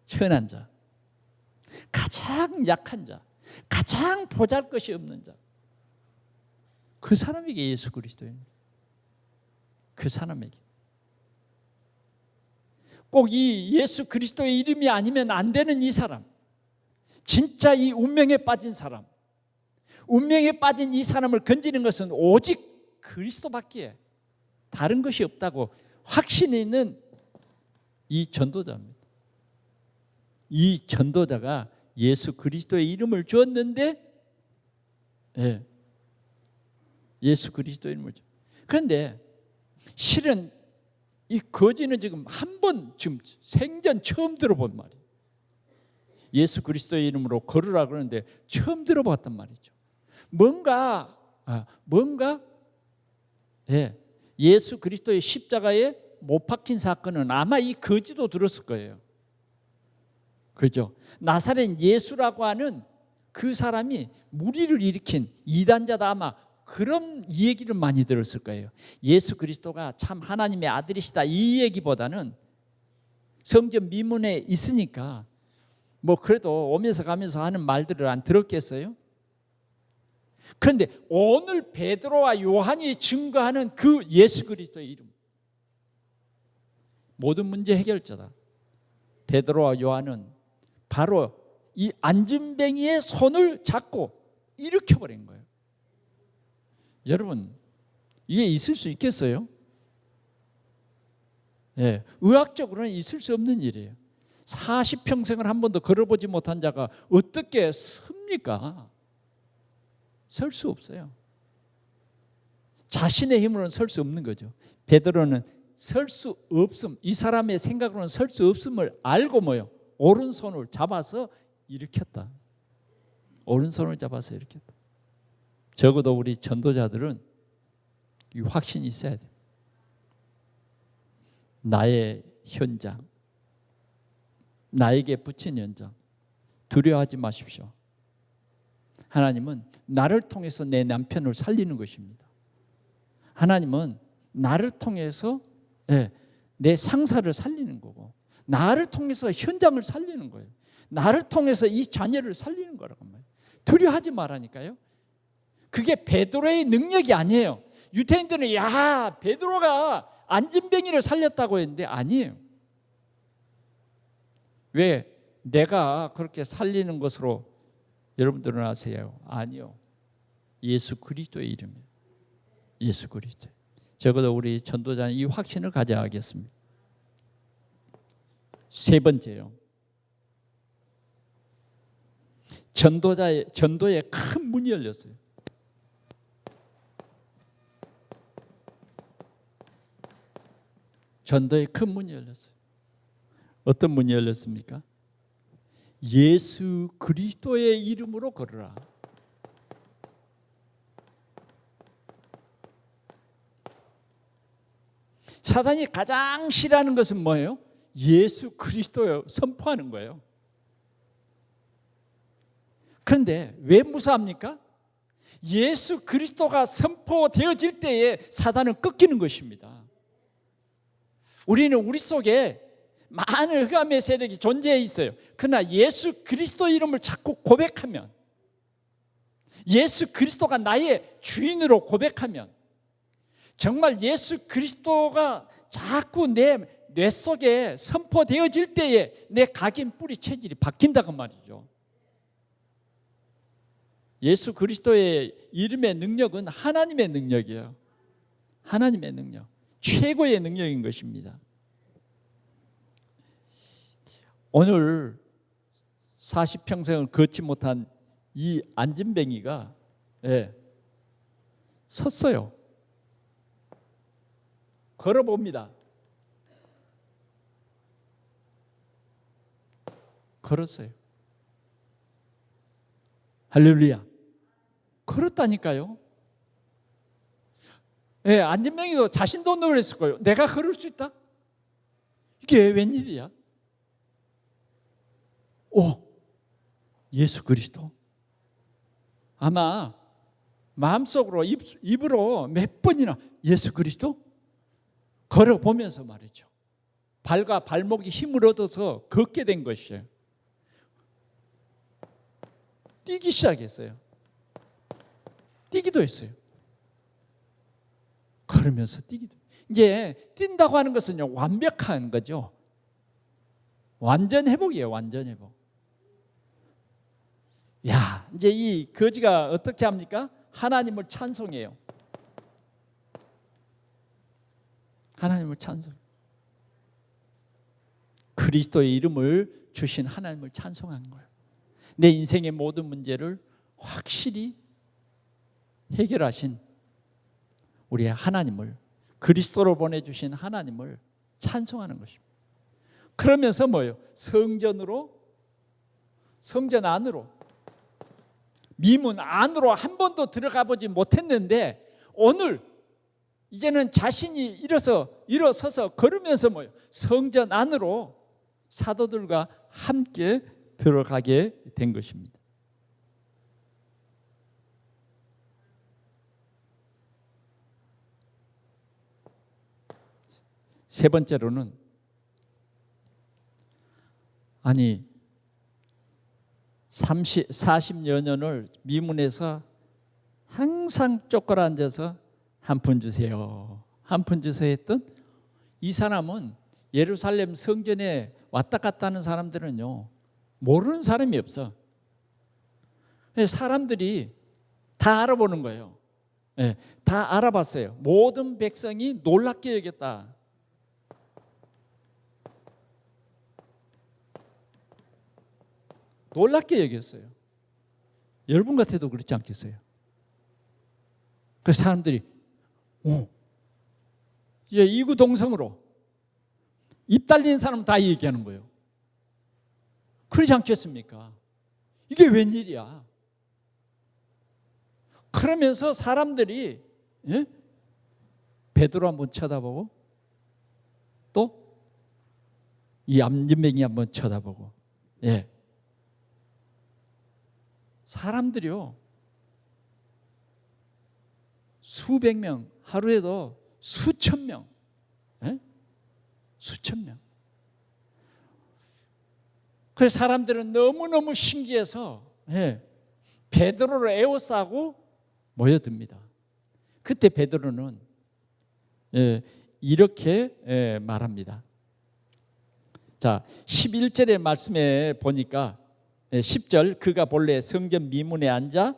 천한 자, 가장 약한 자, 가장 보잘것이 없는 자, 그 사람에게 예수 그리스도입니다. 그 사람에게 꼭 이 예수 그리스도의 이름이 아니면 안 되는 이 사람, 진짜 이 운명에 빠진 사람, 운명에 빠진 이 사람을 건지는 것은 오직 그리스도밖에 다른 것이 없다고 확신이 있는 이 전도자입니다. 이 전도자가 예수 그리스도의 이름을 주었는데, 예수 그리스도의 이름을 주. 그런데 실은 이 거지는 지금 한 번, 지금 생전 처음 들어본 말이에요. 예수 그리스도의 이름으로 걸으라 그러는데 처음 들어봤단 말이죠. 뭔가 예수 그리스도의 십자가에 못 박힌 사건은 아마 이 거지도 들었을 거예요. 그렇죠? 나사렛 예수라고 하는 그 사람이 무리를 일으킨 이단자다, 아마 그런 이 얘기를 많이 들었을 거예요. 예수 그리스도가 참 하나님의 아들이시다 이 얘기보다는 성전 미문에 있으니까 뭐 그래도 오면서 가면서 하는 말들을 안 들었겠어요? 그런데 오늘 베드로와 요한이 증거하는 그 예수 그리스도의 이름, 모든 문제 해결자다. 베드로와 요한은 바로 이 안진뱅이의 손을 잡고 일으켜버린 거예요. 여러분, 이게 있을 수 있겠어요? 예, 의학적으로는 있을 수 없는 일이에요. 40평생을 한 번도 걸어보지 못한 자가 어떻게 섭니까? 설 수 없어요. 자신의 힘으로는 설 수 없는 거죠. 베드로는 설 수 없음, 이 사람의 생각으로는 설 수 없음을 알고 뭐요? 오른손을 잡아서 일으켰다. 오른손을 잡아서 일으켰다. 적어도 우리 전도자들은 이 확신이 있어야 돼요. 나의 현장, 나에게 붙인 현장, 두려워하지 마십시오. 하나님은 나를 통해서 내 남편을 살리는 것입니다. 하나님은 나를 통해서 내 상사를 살리는 거고, 나를 통해서 현장을 살리는 거예요. 나를 통해서 이 자녀를 살리는 거라고 말이에요. 두려워하지 말라니까요. 그게 베드로의 능력이 아니에요. 유대인들은 야, 베드로가 안진뱅이를 살렸다고 했는데 아니에요. 왜? 내가 그렇게 살리는 것으로 여러분들은 아세요? 아니요. 예수 그리스도의 이름이에요. 예수 그리스도. 적어도 우리 전도자는 이 확신을 가져야 하겠습니다. 세 번째요. 전도에 큰 문이 열렸어요. 전도에 큰 문이 열렸어요. 어떤 문이 열렸습니까? 예수 그리스도의 이름으로 걸으라. 사단이 가장 싫어하는 것은 뭐예요? 예수 그리스도를 선포하는 거예요. 그런데 왜 무서워합니까? 예수 그리스도가 선포되어질 때에 사단은 꺾이는 것입니다. 우리는 우리 속에 많은 흑암의 세력이 존재해 있어요. 그러나 예수 그리스도 이름을 자꾸 고백하면, 예수 그리스도가 나의 주인으로 고백하면, 정말 예수 그리스도가 자꾸 내 뇌 속에 선포되어질 때에 내 각인 뿌리 체질이 바뀐다고 말이죠. 예수 그리스도의 이름의 능력은 하나님의 능력이에요. 하나님의 능력, 최고의 능력인 것입니다. 오늘 40평생을 걷지 못한 이 안진뱅이가 섰어요. 걸어봅니다. 걸었어요. 할렐루야. 걸었다니까요. 안진뱅이도 자신도 놀랐을 거예요. 내가 걸을 수 있다? 이게 웬일이야? 예수 그리스도. 아마 마음속으로 입으로 몇 번이나 예수 그리스도 걸어보면서 말이죠. 발과 발목이 힘을 얻어서 걷게 된 것이에요. 뛰기 시작했어요. 뛰기도 했어요. 걸으면서 뛰기도. 이제 뛴다고 하는 것은요, 완벽한 거죠. 완전 회복이에요. 완전 회복. 야, 이제 이 거지가 어떻게 합니까? 하나님을 찬송해요. 하나님을 찬송. 그리스도의 이름을 주신 하나님을 찬송한 거예요. 내 인생의 모든 문제를 확실히 해결하신 우리의 하나님을, 그리스도로 보내주신 하나님을 찬송하는 것입니다. 그러면서 뭐예요? 성전 안으로, 미문 안으로 한 번도 들어가 보지 못했는데 오늘 이제는 자신이 일어서서 걸으면서 뭐예요? 성전 안으로 사도들과 함께 들어가게 된 것입니다. 세 번째로는 아니 40여 년을 미문에서 항상 쪼그려 앉아서 한 푼 주세요, 한 푼 주세요 했던 이 사람은 예루살렘 성전에 왔다 갔다 하는 사람들은요 모르는 사람이 없어. 사람들이 다 알아보는 거예요. 네, 다 알아봤어요. 모든 백성이 놀랍게 여겼다. 놀랍게 여겼어요. 여러분 같아도 그렇지 않겠어요? 그래서 사람들이 이제 이구동성으로 입 달린 사람 다 얘기하는 거예요. 그러지 않겠습니까? 이게 웬일이야? 그러면서 사람들이 베드로 한번 쳐다보고 또 이 안진뱅이 한번 쳐다보고 사람들이요 수백 명, 하루에도 수천 명, 수천 명. 그래서 사람들은 너무너무 신기해서 베드로를 에워싸고 모여듭니다. 그때 베드로는 이렇게 말합니다. 자, 11절의 말씀에 보니까 10절, 그가 본래 성전 미문에 앉아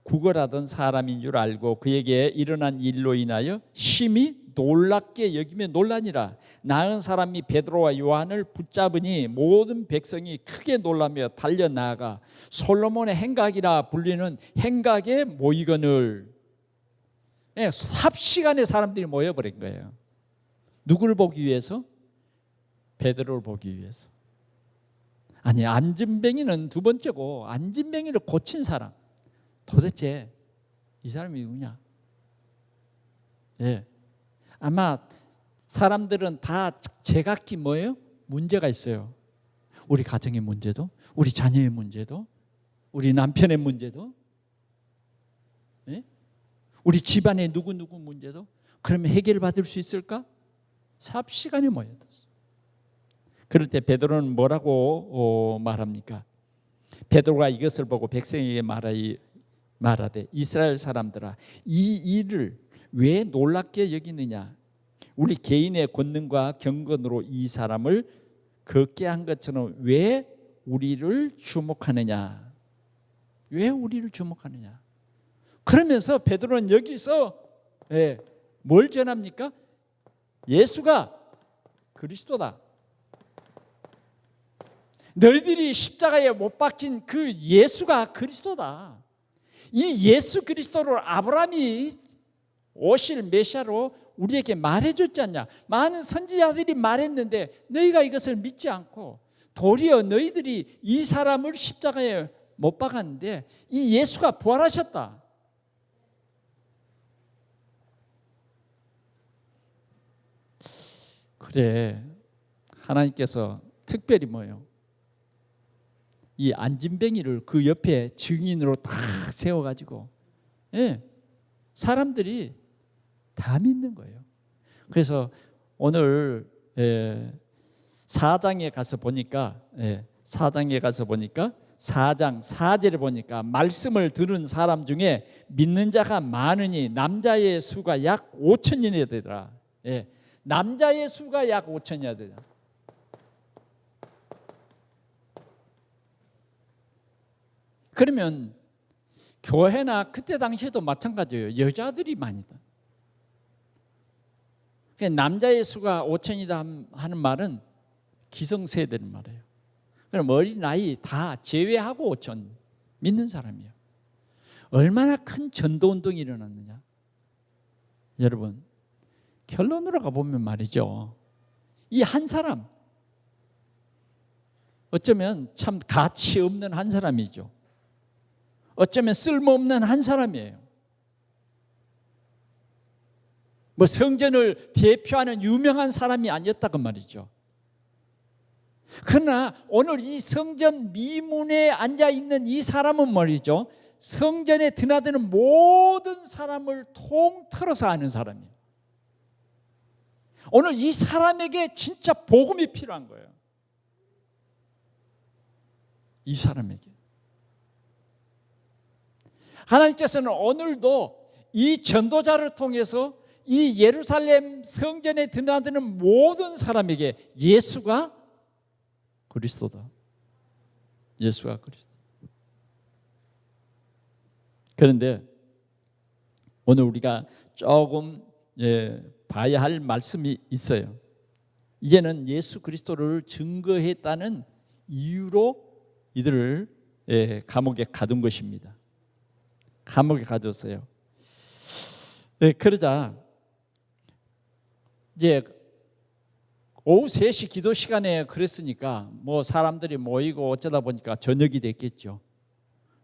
구걸하던 사람인 줄 알고 그에게 일어난 일로 인하여 심히 놀랍게 여기며 놀라니라. 나은 사람이 베드로와 요한을 붙잡으니 모든 백성이 크게 놀라며 달려나가 솔로몬의 행각이라 불리는 행각에 모이거늘. 삽시간에 사람들이 모여버린 거예요. 누구를 보기 위해서? 베드로를 보기 위해서. 아니, 안진뱅이는 두 번째고 안진뱅이를 고친 사람, 도대체 이 사람이 누구냐? 아마 사람들은 다 제각기 뭐예요? 문제가 있어요. 우리 가정의 문제도, 우리 자녀의 문제도, 우리 남편의 문제도, 우리 집안의 누구누구 문제도. 그러면 해결받을 수 있을까? 삽시간에 모여들었어. 그럴 때 베드로는 뭐라고 말합니까? 베드로가 이것을 보고 백성에게 말하되 이스라엘 사람들아, 이 일을 왜 놀랍게 여기느냐? 우리 개인의 권능과 경건으로 이 사람을 걷게 한 것처럼 왜 우리를 주목하느냐? 왜 우리를 주목하느냐? 그러면서 베드로는 여기서 뭘 전합니까? 예수가 그리스도다. 너희들이 십자가에 못 박힌 그 예수가 그리스도다. 이 예수 그리스도를 아브라함이 오실 메시아로 우리에게 말해줬지 않냐? 많은 선지자들이 말했는데 너희가 이것을 믿지 않고 도리어 너희들이 이 사람을 십자가에 못 박았는데 이 예수가 부활하셨다. 그래, 하나님께서 특별히 뭐예요? 이 안진뱅이를 그 옆에 증인으로 딱 세워가지고 사람들이 다 믿는 거예요. 그래서 오늘 4장에 가서 보니까 4장 4절에 보니까 말씀을 들은 사람 중에 믿는 자가 많으니 남자의 수가 약 5천이나 되더라. 남자의 수가 약 5천이나 되더라. 그러면 교회나 그때 당시에도 마찬가지예요. 여자들이 많이다. 남자의 수가 5천이다 하는 말은 기성세대는 말이에요. 그럼 어린아이 다 제외하고 5천 믿는 사람이에요. 얼마나 큰 전도운동이 일어났느냐. 여러분, 결론으로 가보면 말이죠, 이 한 사람, 어쩌면 참 가치 없는 한 사람이죠. 어쩌면 쓸모없는 한 사람이에요. 뭐 성전을 대표하는 유명한 사람이 아니었다고 말이죠. 그러나 오늘 이 성전 미문에 앉아있는 이 사람은 말이죠, 성전에 드나드는 모든 사람을 통틀어서 아는 사람이에요. 오늘 이 사람에게 진짜 복음이 필요한 거예요. 이 사람에게. 하나님께서는 오늘도 이 전도자를 통해서 이 예루살렘 성전에 드나드는 모든 사람에게 예수가 그리스도다. 예수가 그리스도. 그런데 오늘 우리가 조금 봐야 할 말씀이 있어요. 이제는 예수 그리스도를 증거했다는 이유로 이들을 감옥에 가둔 것입니다. 감옥에 가뒀어요. 그러자 이제 오후 3시 기도 시간에 그랬으니까 뭐 사람들이 모이고 어쩌다 보니까 저녁이 됐겠죠.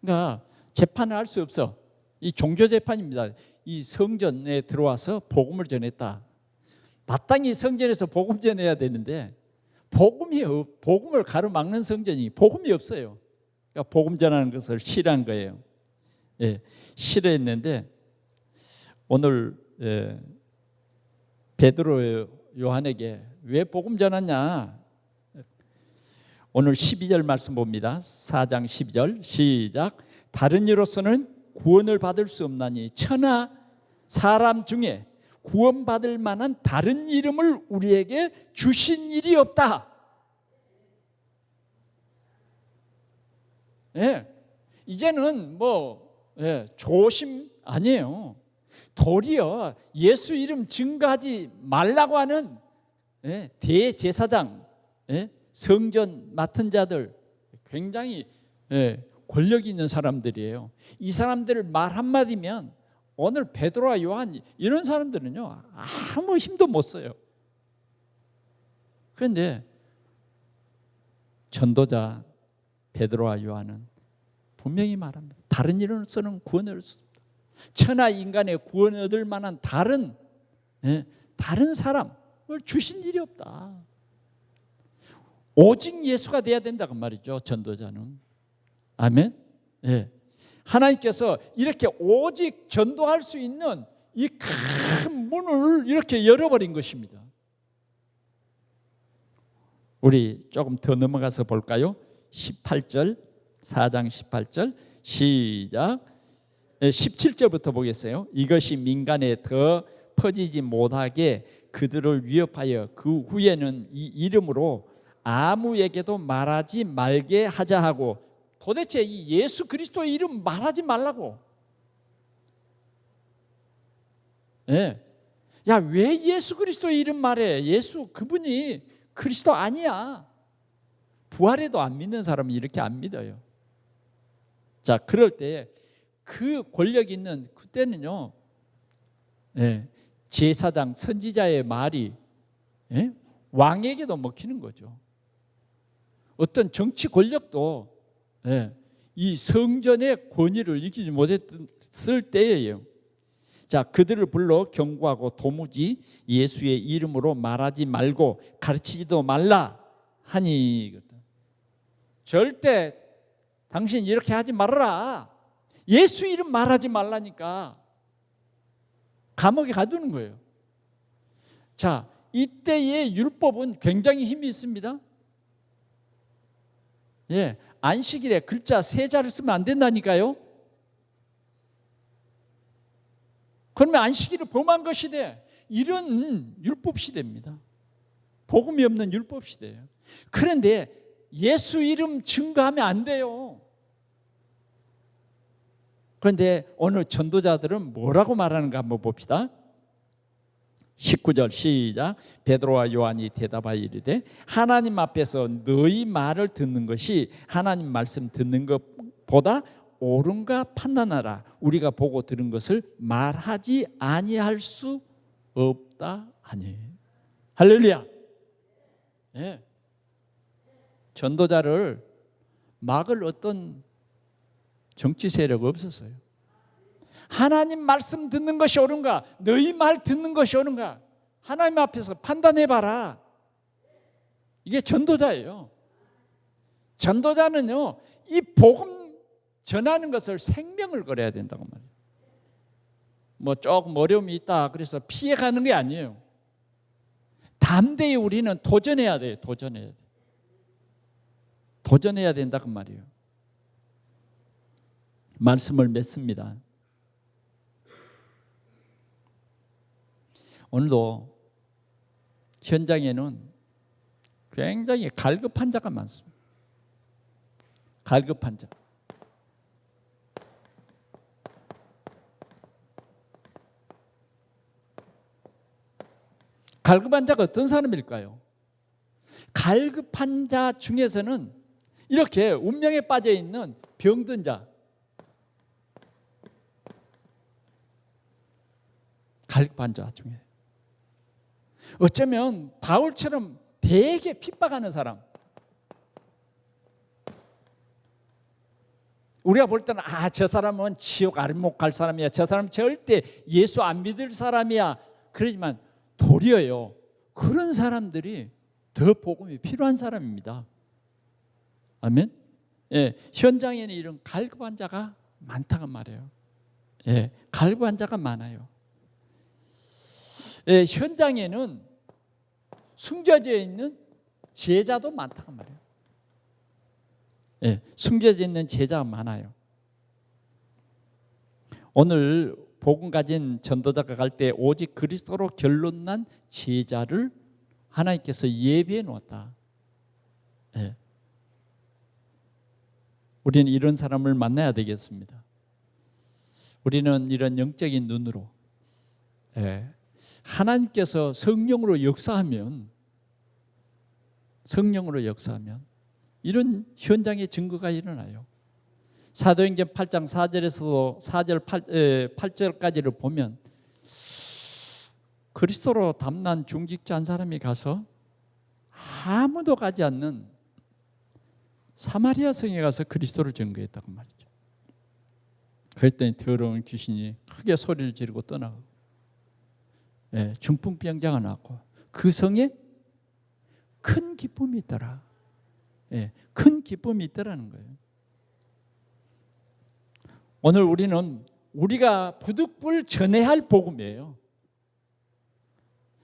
그러니까 재판을 할 수 없어. 이 종교 재판입니다. 이 성전에 들어와서 복음을 전했다. 마땅히 성전에서 복음 전해야 되는데 복음을 가로막는 성전이 복음이 없어요. 그러니까 복음 전하는 것을 싫어한 거예요. 싫어했는데 오늘 베드로 요한에게 왜 복음 전하냐? 오늘 12절 말씀 봅니다. 4장 12절 시작. 다른 이로서는 구원을 받을 수 없나니 천하 사람 중에 구원받을 만한 다른 이름을 우리에게 주신 일이 없다. 이제는 조심 아니에요. 도리어 예수 이름 증거하지 말라고 하는 대제사장, 성전 맡은 자들 굉장히 권력 있는 사람들이에요. 이 사람들 말 한마디면 오늘 베드로와 요한 이런 사람들은요 아무 힘도 못 써요. 그런데 전도자 베드로와 요한은 분명히 말합니다. 다른 이로서는 구원을 얻을 수 없다. 천하 인간의 구원 얻을 만한 다른 사람을 주신 일이 없다. 오직 예수가 돼야 된다고 말이죠. 전도자는. 아멘. 하나님께서 이렇게 오직 전도할 수 있는 이 큰 문을 이렇게 열어버린 것입니다. 우리 조금 더 넘어가서 볼까요? 18절 4장 18절 시작. 17절부터 보겠어요. 이것이 민간에 더 퍼지지 못하게 그들을 위협하여 그 후에는 이 이름으로 아무에게도 말하지 말게 하자 하고. 도대체 이 예수 그리스도의 이름 말하지 말라고. 야, 왜 예수 그리스도의 이름 말해? 예수 그분이 그리스도 아니야. 부활해도 안 믿는 사람은 이렇게 안 믿어요. 자, 그럴 때 그 권력 있는 그때는요, 제사장 선지자의 말이 왕에게도 먹히는 거죠. 어떤 정치 권력도 이 성전의 권위를 이기지 못했을 때예요. 자, 그들을 불러 경고하고 도무지 예수의 이름으로 말하지 말고 가르치지도 말라 하니. 절대 당신 이렇게 하지 말아라. 예수 이름 말하지 말라니까 감옥에 가두는 거예요. 자, 이때의 율법은 굉장히 힘이 있습니다. 안식일에 글자 3자를 쓰면 안 된다니까요. 그러면 안식일을 범한 것이 돼. 이런 율법 시대입니다. 복음이 없는 율법 시대예요. 그런데 예수 이름 증거하면 안 돼요. 그런데 오늘 전도자들은 뭐라고 말하는가 한번 봅시다. 19절 시작. 베드로와 요한이 대답하여 이르되 하나님 앞에서 너희 말을 듣는 것이 하나님 말씀 듣는 것보다 옳은가 판단하라. 우리가 보고 들은 것을 말하지 아니할 수 없다 하니. 할렐루야. 전도자를 막을 어떤 정치 세력 없었어요. 하나님 말씀 듣는 것이 옳은가? 너희 말 듣는 것이 옳은가? 하나님 앞에서 판단해봐라. 이게 전도자예요. 전도자는요, 이 복음 전하는 것을 생명을 걸어야 된다고 말해요. 뭐 조금 어려움이 있다 그래서 피해가는 게 아니에요. 담대히 우리는 도전해야 돼요. 도전해야 돼. 도전해야 된다 그 말이에요. 말씀을 맺습니다. 오늘도 현장에는 굉장히 갈급한 자가 많습니다. 갈급한 자. 갈급한 자가 어떤 사람일까요? 갈급한 자 중에서는 이렇게 운명에 빠져 있는 병든 자, 갈급한 자 중에 어쩌면 바울처럼 되게 핍박하는 사람, 우리가 볼 때는 저 사람은 지옥 아래못 갈 사람이야, 저 사람은 절대 예수 안 믿을 사람이야, 그러지만 도리어요, 그런 사람들이 더 복음이 필요한 사람입니다. 아멘. 예, 현장에는 이런 갈급한 자가 많다고 말해요. 예, 갈급한 자가 많아요. 예, 현장에는 숨겨져 있는 제자도 많다고 말해요. 예, 숨겨져 있는 제자가 많아요. 오늘 복음 가진 전도자가 갈 때 오직 그리스도로 결론난 제자를 하나님께서 예비해 놓았다. 예. 우리는 이런 사람을 만나야 되겠습니다. 우리는 이런 영적인 눈으로, 하나님께서 성령으로 역사하면 이런 현장의 증거가 일어나요. 사도행전 8장 4절에서도 4절 8절까지를 보면 그리스도로 담난 중직자 한 사람이 가서 아무도 가지 않는 사마리아 성에 가서 그리스도를 증거했다고 말이죠. 그랬더니 더러운 귀신이 크게 소리를 지르고 떠나가고, 중풍병자가 나왔고 그 성에 큰 기쁨이 있더라. 큰 기쁨이 있더라는 거예요. 오늘 우리는 우리가 부득불 전해야 할 복음이에요.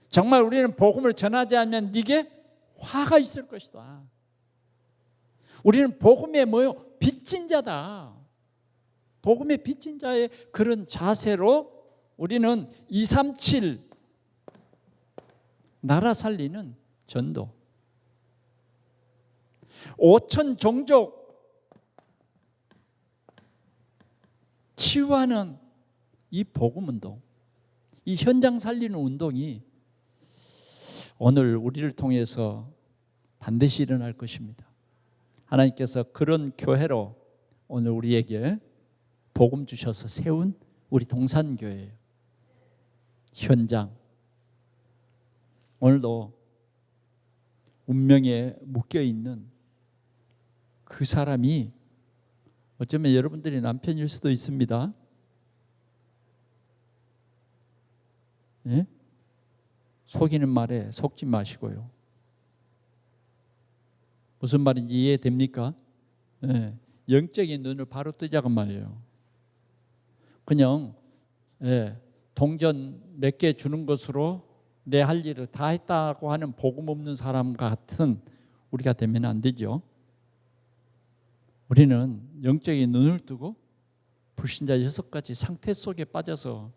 정말 우리는 복음을 전하지 않으면 네게 화가 있을 것이다. 우리는 복음의 뭐요? 빚진 자다. 복음의 빚진 자의 그런 자세로 우리는 237 나라 살리는 전도, 5천 종족 치유하는 이 복음 운동, 이 현장 살리는 운동이 오늘 우리를 통해서 반드시 일어날 것입니다. 하나님께서 그런 교회로 오늘 우리에게 복음 주셔서 세운 우리 동산교회예요. 현장. 오늘도 운명에 묶여있는 그 사람이 어쩌면 여러분들이 남편일 수도 있습니다. 예? 속이는 말에 속지 마시고요. 무슨 말인지 이해됩니까? 예. 영적인 눈을 바로 뜨자고 말이에요. 그냥 동전 몇 개 주는 것으로 내 할 일을 다 했다고 하는 복음 없는 사람 같은 우리가 되면 안 되죠. 우리는 영적인 눈을 뜨고 불신자 6가지 상태 속에 빠져서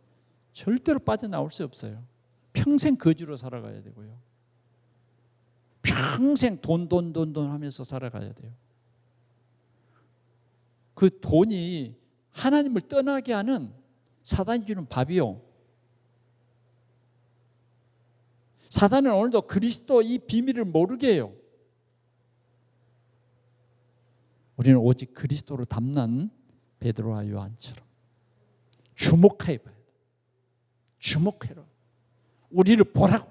절대로 빠져나올 수 없어요. 평생 거지로 살아가야 되고요. 평생 돈 하면서 살아가야 돼요. 그 돈이 하나님을 떠나게 하는 사단이 주는 밥이요. 사단은 오늘도 그리스도 이 비밀을 모르게 해요. 우리는 오직 그리스도로 담난 베드로와 요한처럼 주목해 봐야 돼. 주목해라. 우리를 보라고.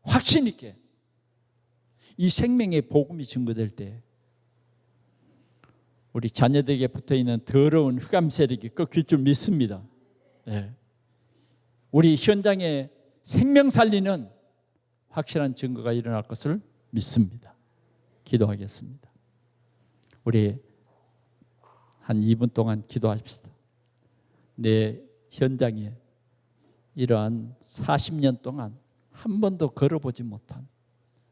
확신 있게. 이 생명의 복음이 증거될 때 우리 자녀들에게 붙어있는 더러운 흑암 세력이 꺾일 줄 믿습니다. 우리 현장에 생명 살리는 확실한 증거가 일어날 것을 믿습니다. 기도하겠습니다. 우리 한 2분 동안 기도합시다. 내 현장에 이러한 40년 동안 한 번도 걸어보지 못한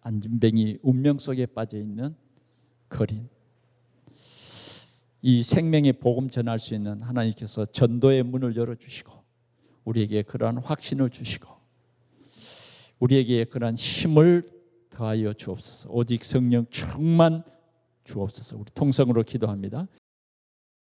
안진뱅이 운명 속에 빠져 있는 거린, 이 생명의 복음 전할 수 있는 하나님께서 전도의 문을 열어주시고 우리에게 그러한 확신을 주시고 우리에게 그러한 힘을 더하여 주옵소서. 오직 성령 충만 주옵소서. 우리 통성으로 기도합니다.